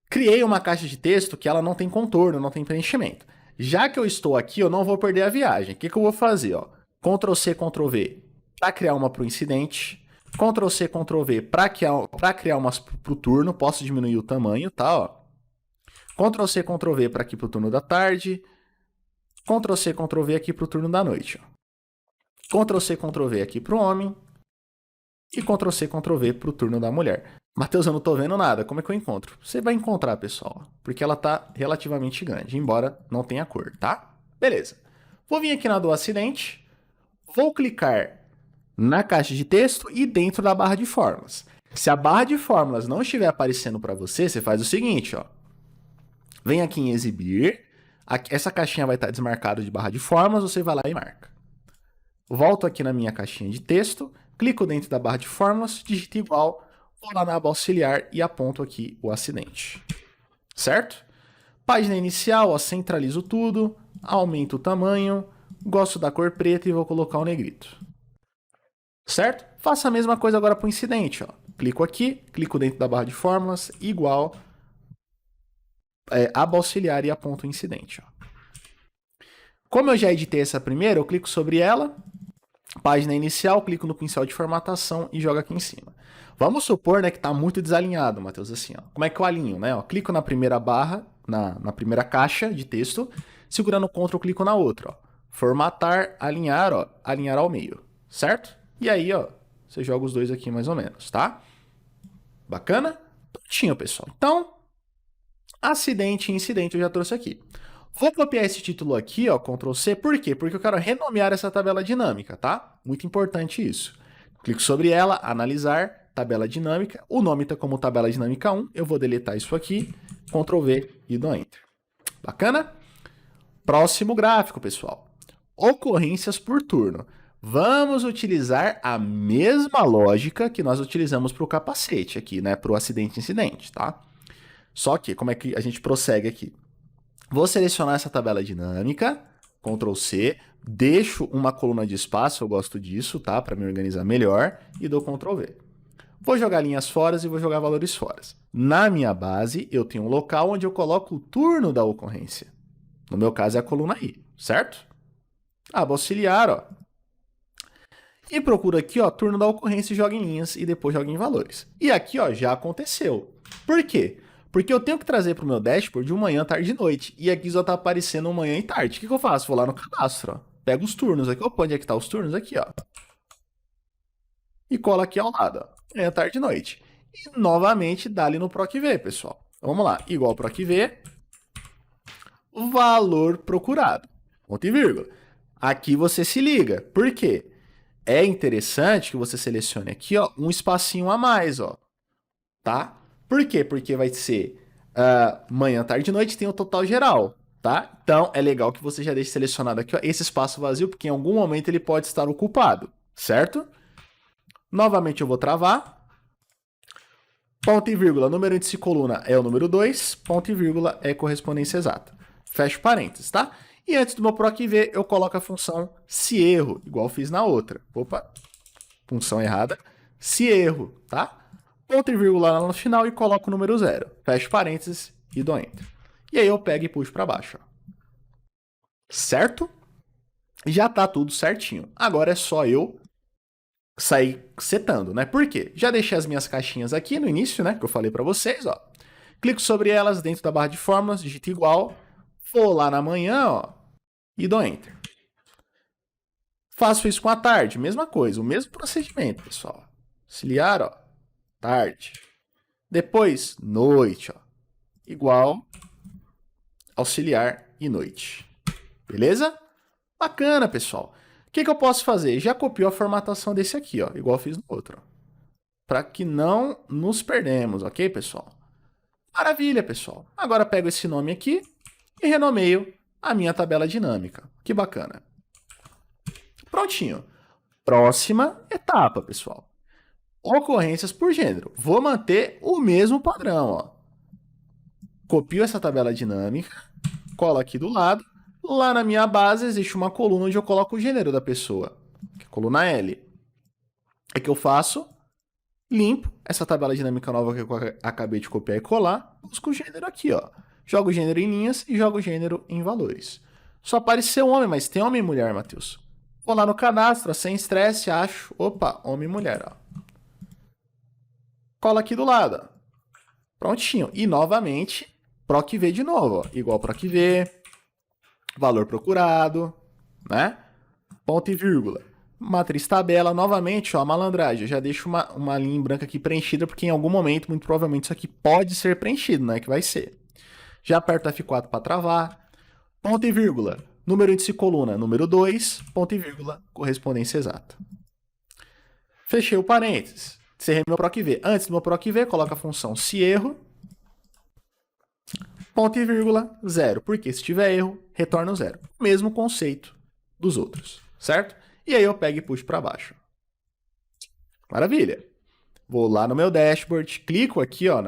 Criei uma caixa de texto que ela não tem contorno, não tem preenchimento. Já que eu estou aqui, eu não vou perder a viagem. O que eu vou fazer? Ó? Ctrl C, Ctrl V para criar uma para o incidente. Ctrl C, Ctrl V para criar umas para o turno. Posso diminuir o tamanho, tá? Ó. Ctrl C, Ctrl V para aqui para o turno da tarde. Ctrl C, Ctrl V aqui para o turno da noite. Ó. Ctrl C, Ctrl V aqui para o homem. E Ctrl C, Ctrl V para o turno da mulher. Matheus, eu não estou vendo nada. Como é que eu encontro? Você vai encontrar, pessoal, porque ela está relativamente grande, embora não tenha cor, tá? Beleza. Vou vir aqui na do acidente. Vou clicar na caixa de texto e dentro da barra de fórmulas. Se a barra de fórmulas não estiver aparecendo para você, você faz o seguinte, ó. Vem aqui em exibir. Essa caixinha vai estar desmarcada de barra de fórmulas, você vai lá e marca. Volto aqui na minha caixinha de texto, clico dentro da barra de fórmulas, digito igual, vou lá na aba auxiliar e aponto aqui o acidente. Certo? Página inicial, ó, centralizo tudo, aumento o tamanho, gosto da cor preta e vou colocar o negrito. Certo? Faça a mesma coisa agora para o incidente. Ó. Clico aqui, clico dentro da barra de fórmulas, igual, aba auxiliar e aponto o incidente. Ó. Como eu já editei essa primeira, eu clico sobre ela, página inicial, clico no pincel de formatação e jogo aqui em cima. Vamos supor, né, que está muito desalinhado, Matheus, assim, ó. Como é que eu alinho, né? Ó, clico na primeira barra, na primeira caixa de texto, segurando o Ctrl, clico na outra, ó. Formatar, alinhar, ó, alinhar ao meio, certo? E aí, ó, você joga os dois aqui mais ou menos, tá? Bacana? Prontinho, pessoal. Então, acidente e incidente eu já trouxe aqui. Vou copiar esse título aqui, ó, Ctrl C, por quê? Porque eu quero renomear essa tabela dinâmica, tá? Muito importante isso. Clico sobre ela, analisar, tabela dinâmica, o nome está como tabela dinâmica 1, eu vou deletar isso aqui, Ctrl V e dou Enter. Bacana? Próximo gráfico, pessoal. Ocorrências por turno. Vamos utilizar a mesma lógica que nós utilizamos para o capacete aqui, né? Para o acidente-incidente, tá? Só que, como é que a gente prossegue aqui? Vou selecionar essa tabela dinâmica, Ctrl C, deixo uma coluna de espaço, eu gosto disso, tá? Para me organizar melhor, e dou Ctrl V. Vou jogar linhas fora e vou jogar valores fora. Na minha base, eu tenho um local onde eu coloco o turno da ocorrência. No meu caso, é a coluna I, certo? Aba auxiliar, ó. E procuro aqui, ó, turno da ocorrência e joga em linhas e depois joga em valores. E aqui, ó, já aconteceu. Por quê? Porque eu tenho que trazer para o meu dashboard de manhã, tarde e noite. E aqui só está aparecendo manhã e tarde. O que eu faço? Vou lá no cadastro, ó. Pego os turnos aqui. Opa, onde é que tá os turnos? Aqui, ó. E cola aqui ao lado, ó. Manhã, tarde e noite. E novamente dá ali no PROC-V, pessoal. Vamos lá. Igual PROC-V. Valor procurado. Ponto e vírgula. Aqui você se liga. Por quê? É interessante que você selecione aqui, ó, um espacinho a mais, ó. Tá? Por quê? Porque vai ser manhã, tarde e noite, tem o total geral, tá? Então, é legal que você já deixe selecionado aqui, ó, esse espaço vazio, porque em algum momento ele pode estar ocupado, certo? Novamente eu vou travar. Ponto e vírgula, número índice coluna é o número 2, ponto e vírgula é correspondência exata. Fecho parênteses, tá? E antes do meu PROC-V, eu coloco a função se erro, igual fiz na outra. Opa, função errada. Se erro, tá? Ponto e vírgula lá no final e coloco o número 0. Fecho parênteses e dou Enter. E aí eu pego e puxo para baixo. Ó. Certo? Já tá tudo certinho. Agora é só eu sair setando, né? Por quê? Já deixei as minhas caixinhas aqui no início, né? Que eu falei para vocês, ó. Clico sobre elas dentro da barra de fórmulas, digito igual. Vou lá na manhã, ó. E dou Enter. Faço isso com a tarde. Mesma coisa, o mesmo procedimento, pessoal. Auxiliar, ó. Tarde. Depois, noite, ó. Igual, auxiliar e noite. Beleza? Bacana, pessoal. O que eu posso fazer? Já copiou a formatação desse aqui, ó. Igual eu fiz no outro. Para que não nos perdemos, ok, pessoal? Maravilha, pessoal. Agora pego esse nome aqui e renomeio a minha tabela dinâmica. Que bacana. Prontinho. Próxima etapa, pessoal. Ocorrências por gênero. Vou manter o mesmo padrão, ó. Copio essa tabela dinâmica, colo aqui do lado. Lá na minha base existe uma coluna onde eu coloco o gênero da pessoa, que é a coluna L. O que eu faço? Limpo essa tabela dinâmica nova que eu acabei de copiar e colar, busco o gênero aqui, ó. Jogo o gênero em linhas e jogo o gênero em valores. Só apareceu homem, mas tem homem e mulher, Matheus. Vou lá no cadastro, sem estresse, acho, opa, homem e mulher, ó. Cola aqui do lado. Prontinho. E novamente, PROC-V de novo. Ó. Igual PROC-V, valor procurado, né? Ponto e vírgula. Matriz tabela, novamente, ó, malandragem. Eu já deixo uma linha em branco aqui preenchida, porque em algum momento, muito provavelmente, isso aqui pode ser preenchido, né? Que vai ser. Já aperto F4 para travar. Ponto e vírgula. Número índice coluna, número 2, ponto e vírgula, correspondência exata. Fechei o parênteses. Encerrei meu PROC-V. Antes do meu PROC-V, coloco a função se erro, ponto e vírgula, 0. Porque se tiver erro, retorna o 0. Mesmo conceito dos outros, certo? E aí eu pego e puxo para baixo. Maravilha. Vou lá no meu dashboard, clico aqui ó,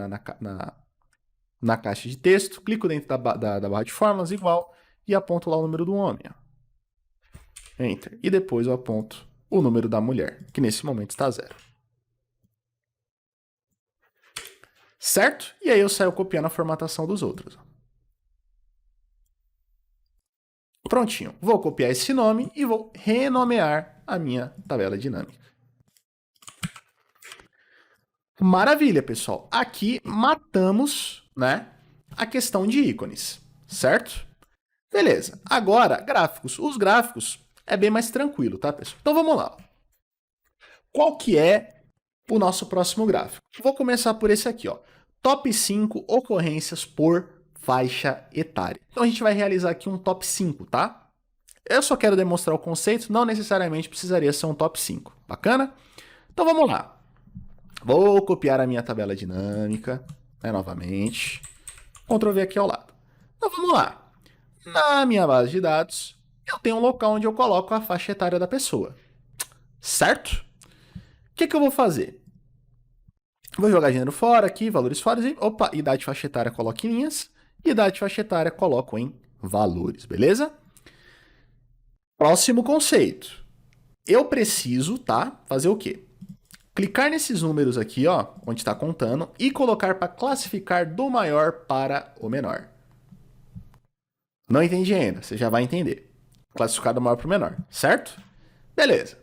na caixa de texto, clico dentro da barra de fórmulas, igual, e aponto lá o número do homem. Ó. Enter. E depois eu aponto o número da mulher, que nesse momento está 0. Certo? E aí eu saio copiando a formatação dos outros. Prontinho. Vou copiar esse nome e vou renomear a minha tabela dinâmica. Maravilha, pessoal. Aqui matamos, né, a questão de ícones, certo? Beleza. Agora, gráficos. Os gráficos é bem mais tranquilo, tá, pessoal? Então vamos lá. Qual que é o nosso próximo gráfico? Vou começar por esse aqui, ó. Top 5 ocorrências por faixa etária. Então a gente vai realizar aqui um top 5, tá? Eu só quero demonstrar o conceito, não necessariamente precisaria ser um top 5. Bacana? Então vamos lá. Vou copiar a minha tabela dinâmica, né, novamente. Ctrl V aqui ao lado. Então vamos lá. Na minha base de dados, eu tenho um local onde eu coloco a faixa etária da pessoa. Certo? O que eu vou fazer? Vou jogar gênero fora aqui, valores fora, e opa, idade faixa etária coloco em linhas, idade faixa etária coloco em valores, beleza? Próximo conceito. Eu preciso, tá, fazer o quê? Clicar nesses números aqui, ó, onde está contando, e colocar para classificar do maior para o menor. Não entendi ainda, você já vai entender. Classificar do maior para o menor, certo? Beleza.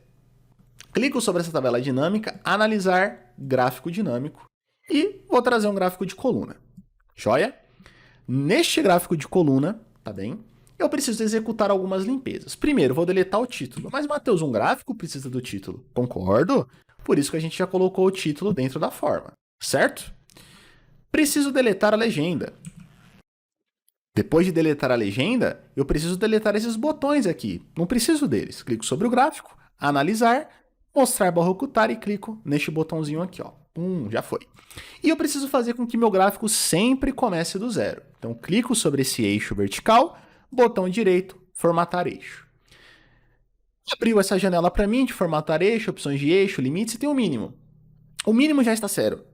Clico sobre essa tabela dinâmica, analisar gráfico dinâmico e vou trazer um gráfico de coluna. Joia? Neste gráfico de coluna, tá bem? Eu preciso executar algumas limpezas. Primeiro, vou deletar o título. Mas, Matheus, um gráfico precisa do título. Concordo? Por isso que a gente já colocou o título dentro da forma, certo? Preciso deletar a legenda. Depois de deletar a legenda, eu preciso deletar esses botões aqui. Não preciso deles. Clico sobre o gráfico, analisar, mostrar barra ocultar e clico neste botãozinho aqui, ó. Já foi. E eu preciso fazer com que meu gráfico sempre comece do zero. Então, clico sobre esse eixo vertical, botão direito, formatar eixo. Abriu essa janela para mim de formatar eixo, opções de eixo, limites e tem o mínimo. O mínimo já está zero,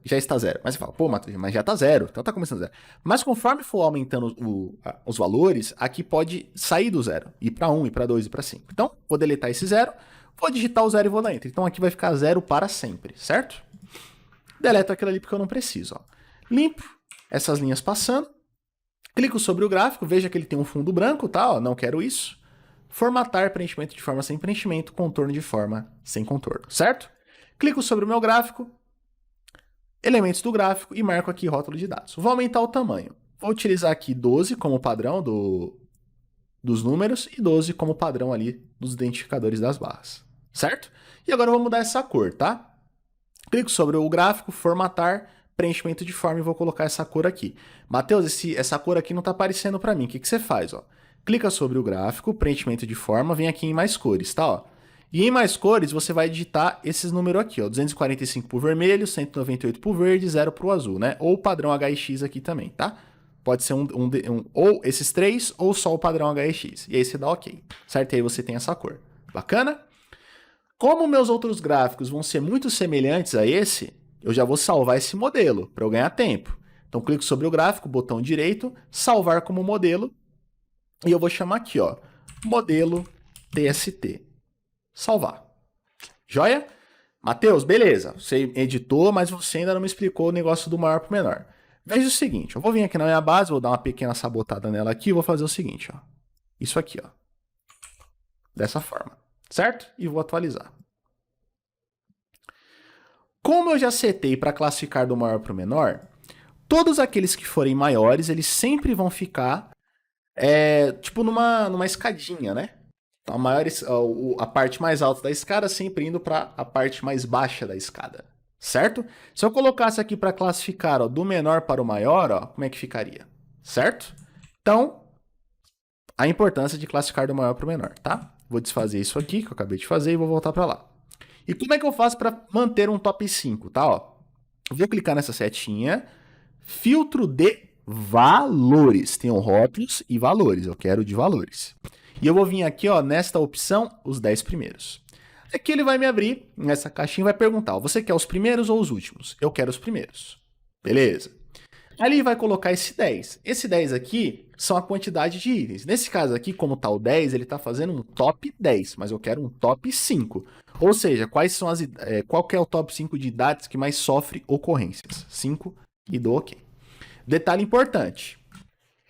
Mas você fala, pô, Matheus, mas já está zero, então está começando zero. Mas conforme for aumentando os valores, aqui pode sair do zero, ir para 1, ir para 2, ir para 5. Então, vou deletar esse zero, vou digitar o zero e vou lá dentro. Então, aqui vai ficar zero para sempre, certo? Deleto aquilo ali porque eu não preciso. Ó. Limpo essas linhas passando, clico sobre o gráfico, veja que ele tem um fundo branco, tá? Ó, não quero isso. Formatar preenchimento de forma sem preenchimento, contorno de forma sem contorno, certo? Clico sobre o meu gráfico, elementos do gráfico e marco aqui rótulo de dados. Vou aumentar o tamanho. Vou utilizar aqui 12 como padrão dos números e 12 como padrão ali dos identificadores das barras, certo? E agora eu vou mudar essa cor, tá? Clico sobre o gráfico, formatar, preenchimento de forma e vou colocar essa cor aqui. Matheus, essa cor aqui não está aparecendo para mim. O que você faz? Ó? Clica sobre o gráfico, preenchimento de forma, vem aqui em mais cores, tá? Ó. E em mais cores você vai digitar esses números aqui, ó, 245 para o vermelho, 198 para o verde, 0 para o azul, né? Ou o padrão HX aqui também, tá? Pode ser ou esses três ou só o padrão HX. E aí você dá OK, certo? E aí você tem essa cor. Bacana? Como meus outros gráficos vão ser muito semelhantes a esse, eu já vou salvar esse modelo para eu ganhar tempo. Então, clico sobre o gráfico, botão direito, salvar como modelo, e eu vou chamar aqui, ó, modelo TST. Salvar. Joia? Matheus, beleza, você editou, mas você ainda não me explicou o negócio do maior para o menor. Veja o seguinte, eu vou vir aqui na minha base, vou dar uma pequena sabotada nela aqui, e vou fazer o seguinte, ó, isso aqui, ó, dessa forma. Certo? E vou atualizar. Como eu já setei para classificar do maior para o menor, todos aqueles que forem maiores, eles sempre vão ficar tipo numa escadinha, né? Então, a parte mais alta da escada sempre indo para a parte mais baixa da escada, certo? Se eu colocasse aqui para classificar ó, do menor para o maior, ó, como é que ficaria? Certo? Então, a importância de classificar do maior para o menor, tá? Vou desfazer isso aqui, que eu acabei de fazer, e vou voltar para lá. E como é que eu faço para manter um top 5, tá? Ó, vou clicar nessa setinha, filtro de valores. Tem rótulos e valores, eu quero de valores. E eu vou vir aqui, ó, nesta opção, os 10 primeiros. Aqui ele vai me abrir nessa caixinha e vai perguntar, você quer os primeiros ou os últimos? Eu quero os primeiros. Beleza. Ali vai colocar esse 10. Esse 10 aqui são a quantidade de itens. Nesse caso aqui, como tá o 10, ele está fazendo um top 10, mas eu quero um top 5. Ou seja, qual que é o top 5 de idades que mais sofre ocorrências? 5 e dou OK. Detalhe importante.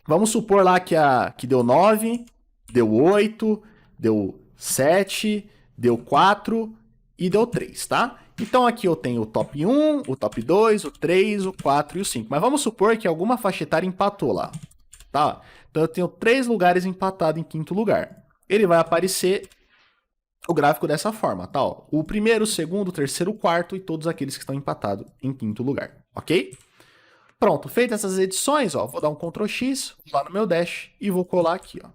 Vamos supor lá que deu 9, deu 8, deu 7, deu 4 e deu 3, tá? Então aqui eu tenho o top 1, o top 2, o 3, o 4 e o 5. Mas vamos supor que alguma faixa etária empatou lá, tá? Então eu tenho 3 lugares empatados em quinto lugar. Ele vai aparecer o gráfico dessa forma, tá? Ó, o primeiro, o segundo, o terceiro, o quarto e todos aqueles que estão empatados em quinto lugar, ok? Pronto, feitas essas edições, ó, vou dar um Ctrl X lá no meu dash e vou colar aqui, ó.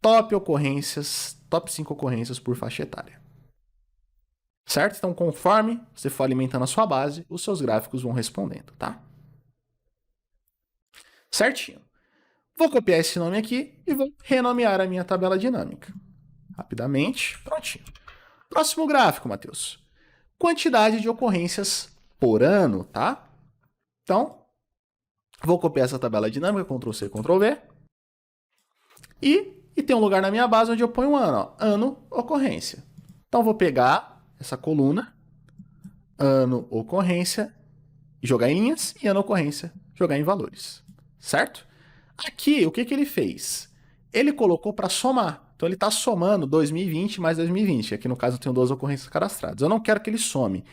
Top ocorrências, top 5 ocorrências por faixa etária. Certo? Então, conforme você for alimentando a sua base, os seus gráficos vão respondendo, tá? Certinho. Vou copiar esse nome aqui e vou renomear a minha tabela dinâmica. Rapidamente, prontinho. Próximo gráfico, Matheus. Quantidade de ocorrências por ano, tá? Então, vou copiar essa tabela dinâmica, Ctrl C, Ctrl V. E tem um lugar na minha base onde eu ponho um ano, ó, ano, ocorrência. Então, vou pegar essa coluna, ano, ocorrência, jogar em linhas, e ano, ocorrência, jogar em valores, certo? Aqui, o que ele fez? Ele colocou para somar. Então, ele está somando 2020 mais 2020. Aqui, no caso, eu tenho 2 ocorrências cadastradas. Eu não quero que ele some.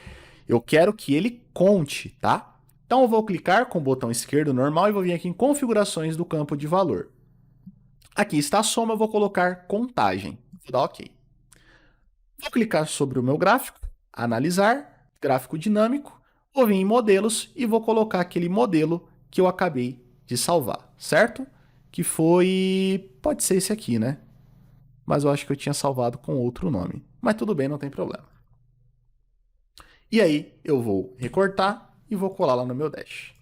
Eu quero que ele conte, tá? Então, eu vou clicar com o botão esquerdo normal e vou vir aqui em configurações do campo de valor. Aqui está a soma, eu vou colocar contagem. Vou dar OK. Vou clicar sobre o meu gráfico, analisar, gráfico dinâmico, vou vir em modelos e vou colocar aquele modelo que eu acabei de salvar, certo? Que foi... pode ser esse aqui, né? Mas eu acho que eu tinha salvado com outro nome. Mas tudo bem, não tem problema. E aí eu vou recortar e vou colar lá no meu dash.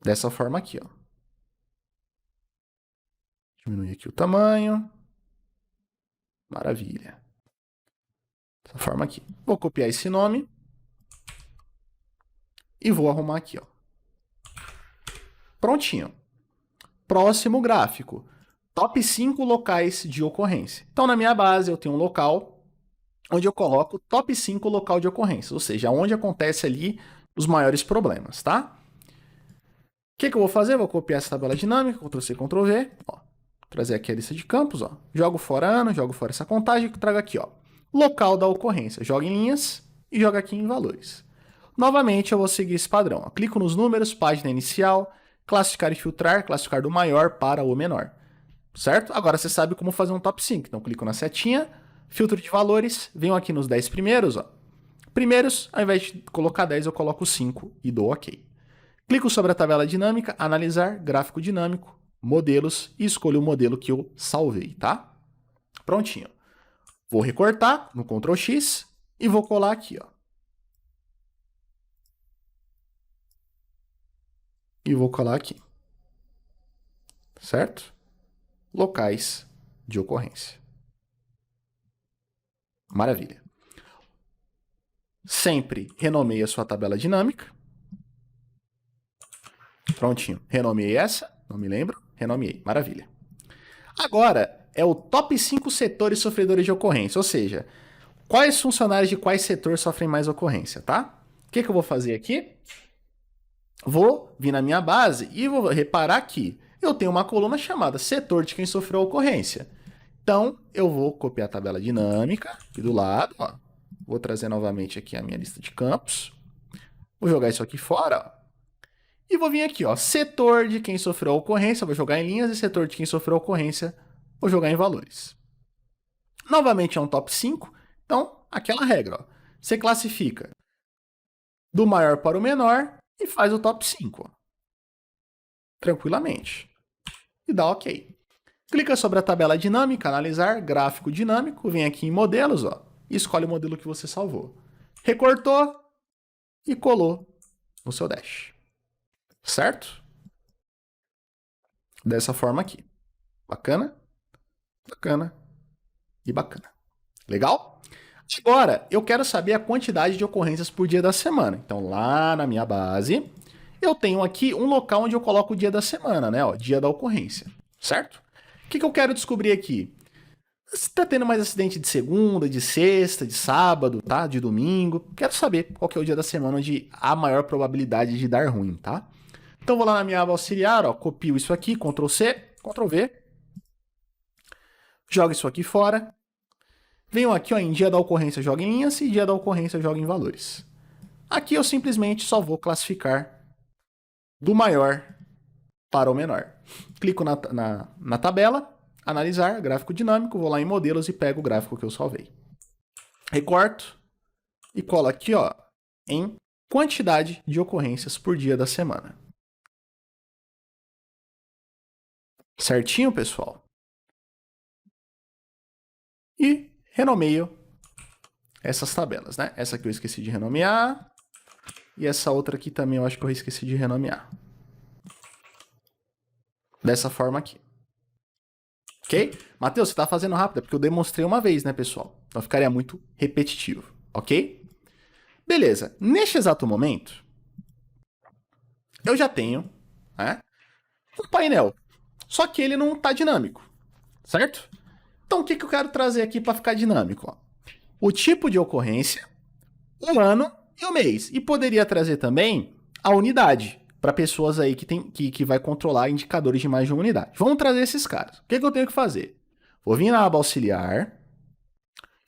Dessa forma aqui, ó. Diminuir aqui o tamanho. Maravilha. Dessa forma aqui. Vou copiar esse nome. E vou arrumar aqui, ó. Prontinho. Próximo gráfico. Top 5 locais de ocorrência. Então, na minha base, eu tenho um local onde eu coloco top 5 local de ocorrência. Ou seja, onde acontece ali os maiores problemas, tá? O que eu vou fazer? Vou copiar essa tabela dinâmica, Ctrl C, Ctrl V. Ó, trazer aqui a lista de campos, ó. Jogo fora ano, jogo fora essa contagem, trago aqui, ó. Local da ocorrência. Joga em linhas e joga aqui em valores. Novamente, eu vou seguir esse padrão. Ó. Clico nos números, página inicial, classificar e filtrar, classificar do maior para o menor. Certo? Agora você sabe como fazer um top 5. Então, clico na setinha, filtro de valores, venho aqui nos 10 primeiros. Ó. Primeiros, ao invés de colocar 10, eu coloco 5 e dou OK. Clico sobre a tabela dinâmica, analisar, gráfico dinâmico, modelos e escolho o modelo que eu salvei, tá? Prontinho. Vou recortar no Ctrl X e vou colar aqui, ó. E vou colar aqui. Certo? Locais de ocorrência. Maravilha. Sempre renomeie a sua tabela dinâmica. Prontinho. Renomeei essa, não me lembro. Renomeei. Maravilha. Agora é o top 5 setores sofredores de ocorrência, ou seja, quais funcionários de quais setor sofrem mais ocorrência, tá? O que eu vou fazer aqui? Vou vir na minha base e vou reparar que eu tenho uma coluna chamada setor de quem sofreu ocorrência. Então, eu vou copiar a tabela dinâmica aqui do lado, ó. Vou trazer novamente aqui a minha lista de campos. Vou jogar isso aqui fora, ó. E vou vir aqui, ó, setor de quem sofreu ocorrência, vou jogar em linhas, e setor de quem sofreu ocorrência, vou jogar em valores. Novamente é um top 5, então, aquela regra, ó. Você classifica do maior para o menor e faz o top 5, ó. Tranquilamente. E dá OK. Clica sobre a tabela dinâmica, analisar, gráfico dinâmico, vem aqui em modelos, ó, e escolhe o modelo que você salvou. Recortou e colou no seu dash. Certo? Dessa forma aqui. Bacana? Bacana. E bacana. Legal? Agora, eu quero saber a quantidade de ocorrências por dia da semana. Então, lá na minha base, eu tenho aqui um local onde eu coloco o dia da semana, né? Ó, dia da ocorrência, certo? O que eu quero descobrir aqui? Se tá tendo mais acidente de segunda, de sexta, de sábado, tá? De domingo. Quero saber qual que é o dia da semana onde há maior probabilidade de dar ruim, tá? Então vou lá na minha aba auxiliar, ó, copio isso aqui, Ctrl C, Ctrl V. Jogo isso aqui fora. Venho aqui, ó, em dia da ocorrência, jogo em linhas e dia da ocorrência, jogo em valores. Aqui eu simplesmente só vou classificar do maior para o menor. Clico na tabela, analisar, gráfico dinâmico, vou lá em modelos e pego o gráfico que eu salvei. Recorto e colo aqui, ó, em quantidade de ocorrências por dia da semana. Certinho, pessoal? E renomeio essas tabelas, né? Essa aqui eu esqueci de renomear. E essa outra aqui também eu acho que eu esqueci de renomear. Dessa forma aqui. Ok? Matheus, você está fazendo rápido, é porque eu demonstrei uma vez, né, pessoal? Então ficaria muito repetitivo, ok? Beleza. Neste exato momento, eu já tenho, né, um painel. Só que ele não está dinâmico, certo? Então o que eu quero trazer aqui para ficar dinâmico? Ó? O tipo de ocorrência, o ano e o mês. E poderia trazer também a unidade, para pessoas aí que vai controlar indicadores de mais de uma unidade. Vamos trazer esses caras. O que eu tenho que fazer? Vou vir na aba auxiliar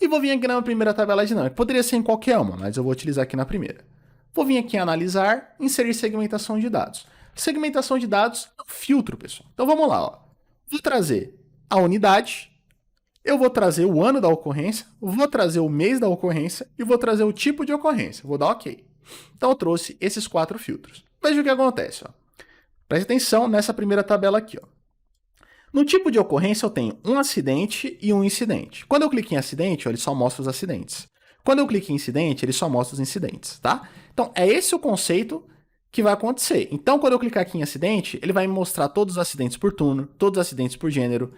e vou vir aqui na primeira tabela dinâmica. Poderia ser em qualquer uma, mas eu vou utilizar aqui na primeira. Vou vir aqui em analisar, inserir segmentação de dados. Segmentação de dados é um filtro, pessoal. Então vamos lá. Ó. Vou trazer a unidade, eu vou trazer o ano da ocorrência, vou trazer o mês da ocorrência e vou trazer o tipo de ocorrência. Vou dar OK. Então eu trouxe esses 4 filtros. Veja o que acontece. Ó. Preste atenção nessa primeira tabela aqui. Ó. No tipo de ocorrência, eu tenho um acidente e um incidente. Quando eu clico em acidente, ó, ele só mostra os acidentes. Quando eu clico em incidente, ele só mostra os incidentes. Tá? Então, é esse o conceito que vai acontecer. Então, quando eu clicar aqui em acidente, ele vai me mostrar todos os acidentes por turno, todos os acidentes por gênero,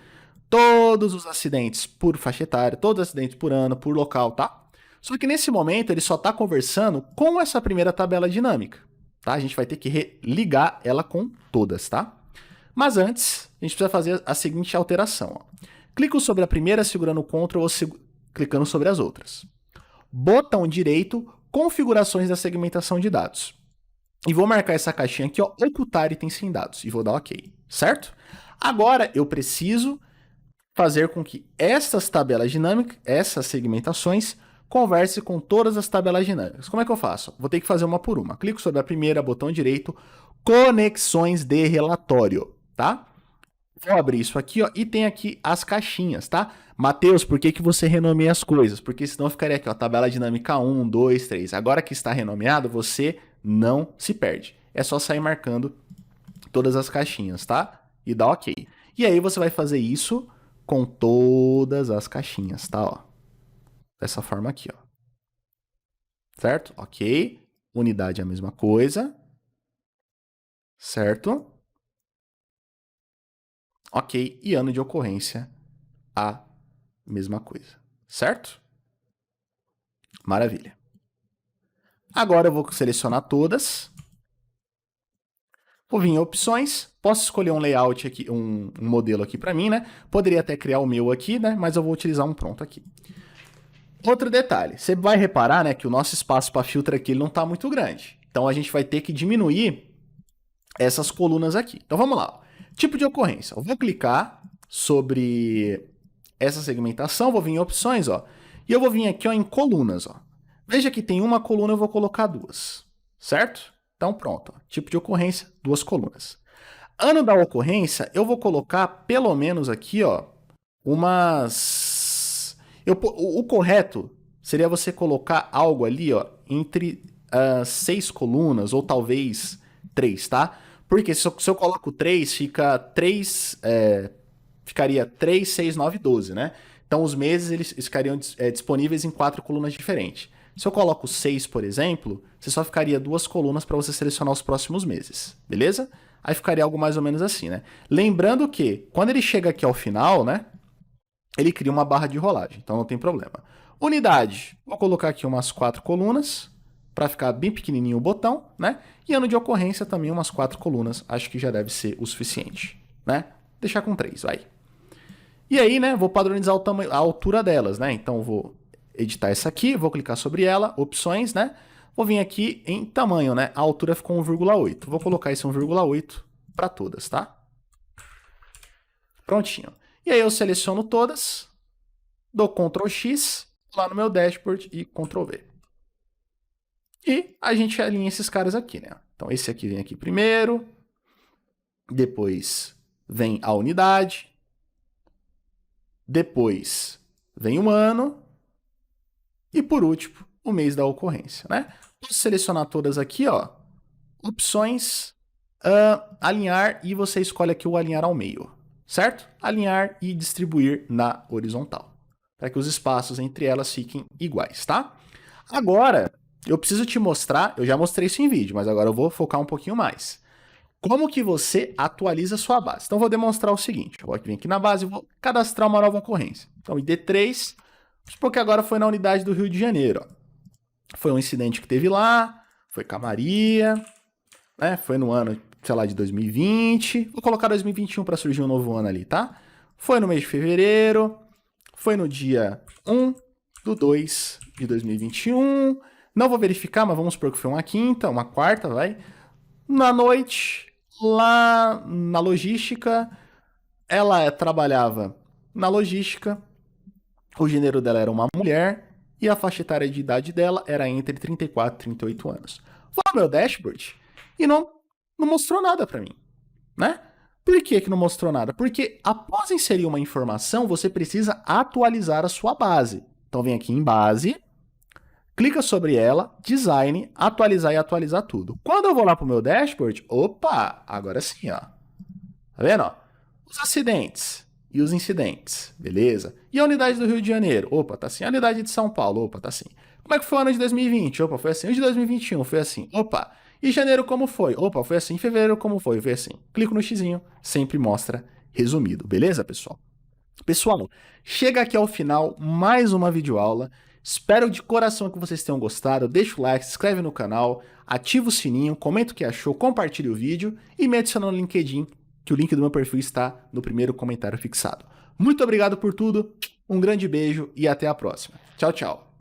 todos os acidentes por faixa etária, todos os acidentes por ano, por local, tá? Só que nesse momento, ele só está conversando com essa primeira tabela dinâmica. Tá? A gente vai ter que ligar ela com todas, tá? Mas antes, a gente precisa fazer a seguinte alteração. Ó. Clico sobre a primeira segurando o Ctrl ou clicando sobre as outras. Botão direito, configurações da segmentação de dados. E vou marcar essa caixinha aqui, ó, ocultar itens sem dados. E vou dar OK, certo? Agora, eu preciso fazer com que essas tabelas dinâmicas, essas segmentações, converse com todas as tabelas dinâmicas. Como é que eu faço? Vou ter que fazer uma por uma. Clico sobre a primeira, botão direito, conexões de relatório, tá? Vou abrir isso aqui, ó, e tem aqui as caixinhas, tá? Matheus, por que você renomeia as coisas? Porque senão ficaria aqui, ó, tabela dinâmica 1, 2, 3. Agora que está renomeado, você não se perde. É só sair marcando todas as caixinhas, tá? E dá OK. E aí você vai fazer isso com todas as caixinhas, tá? Ó. Dessa forma aqui, ó. Certo? OK. Unidade é a mesma coisa. Certo? OK. E ano de ocorrência, a mesma coisa. Certo? Maravilha. Agora eu vou selecionar todas. Vou vir em opções. Posso escolher um layout aqui, um modelo aqui para mim, né? Poderia até criar o meu aqui, né? Mas eu vou utilizar um pronto aqui. Outro detalhe, você vai reparar, né, que o nosso espaço para filtro aqui não está muito grande. Então a gente vai ter que diminuir essas colunas aqui. Então vamos lá. Tipo de ocorrência. Eu vou clicar sobre essa segmentação, vou vir em opções, ó, e eu vou vir aqui, ó, em colunas, ó. Veja que tem uma coluna, eu vou colocar 2, certo? Então pronto, ó, tipo de ocorrência, 2 colunas. Ano da ocorrência, eu vou colocar pelo menos aqui, ó, umas... o correto seria você colocar algo ali, ó, entre 6 colunas ou talvez 3, tá? Porque se eu coloco 3, ficaria 3, 6, 9, 12, né? Então os meses eles ficariam disponíveis em 4 colunas diferentes. Se eu coloco 6, por exemplo, você só ficaria 2 colunas para você selecionar os próximos meses, beleza? Aí ficaria algo mais ou menos assim, né? Lembrando que, quando ele chega aqui ao final, né? ele cria uma barra de rolagem, então não tem problema. Unidade, vou colocar aqui umas 4 colunas, para ficar bem pequenininho o botão, né? E ano de ocorrência também umas 4 colunas, acho que já deve ser o suficiente, né? Deixar com 3, vai. E aí, né, vou padronizar o tamanho, a altura delas, né? Então vou editar essa aqui, vou clicar sobre ela, opções, né? Vou vir aqui em tamanho, né? A altura ficou 1,8. Vou colocar esse 1,8 para todas, tá? Prontinho. E aí eu seleciono todas, dou Ctrl X lá no meu dashboard e Ctrl V. E a gente alinha esses caras aqui, né? Então esse aqui vem aqui primeiro, depois vem a unidade, depois vem o ano e por último o mês da ocorrência, né? Vou selecionar todas aqui, ó, opções, alinhar e você escolhe aqui o alinhar ao meio, certo? Alinhar e distribuir na horizontal, para que os espaços entre elas fiquem iguais, tá? Agora, eu preciso te mostrar, eu já mostrei isso em vídeo, mas agora eu vou focar um pouquinho mais. Como que você atualiza a sua base? Então, eu vou demonstrar o seguinte. Eu vou vir aqui na base e vou cadastrar uma nova ocorrência. Então, ID3, porque agora foi na unidade do Rio de Janeiro. Ó. Foi um incidente que teve lá, foi com a Maria, né? Foi no ano, sei lá, de 2020. Vou colocar 2021 para surgir um novo ano ali, tá? Foi no mês de fevereiro, foi no dia 1/2 de 2021. Não vou verificar, mas vamos supor que foi uma quinta, uma quarta, vai. Na noite, lá na logística, ela trabalhava na logística, o gênero dela era uma mulher e a faixa etária de idade dela era entre 34 e 38 anos. Vou no meu dashboard e não mostrou nada para mim, né? Por que não mostrou nada? Porque após inserir uma informação, você precisa atualizar a sua base. Então vem aqui em base, clica sobre ela, design, atualizar e atualizar tudo. Quando eu vou lá para o meu dashboard, opa, agora sim, ó. Tá vendo? Ó? Os acidentes e os incidentes, beleza? E a unidade do Rio de Janeiro? Opa, tá assim. A unidade de São Paulo? Opa, tá assim. Como é que foi o ano de 2020? Opa, foi assim. O de 2021 foi assim. Opa, e janeiro como foi? Opa, foi assim. Fevereiro como foi? Foi assim. Clico no xizinho, sempre mostra resumido, beleza, pessoal? Pessoal, chega aqui ao final mais uma videoaula. Espero de coração que vocês tenham gostado. Deixa o like, se inscreve no canal, ativa o sininho, comenta o que achou, compartilha o vídeo e me adiciona no LinkedIn, que o link do meu perfil está no primeiro comentário fixado. Muito obrigado por tudo, um grande beijo e até a próxima. Tchau, tchau.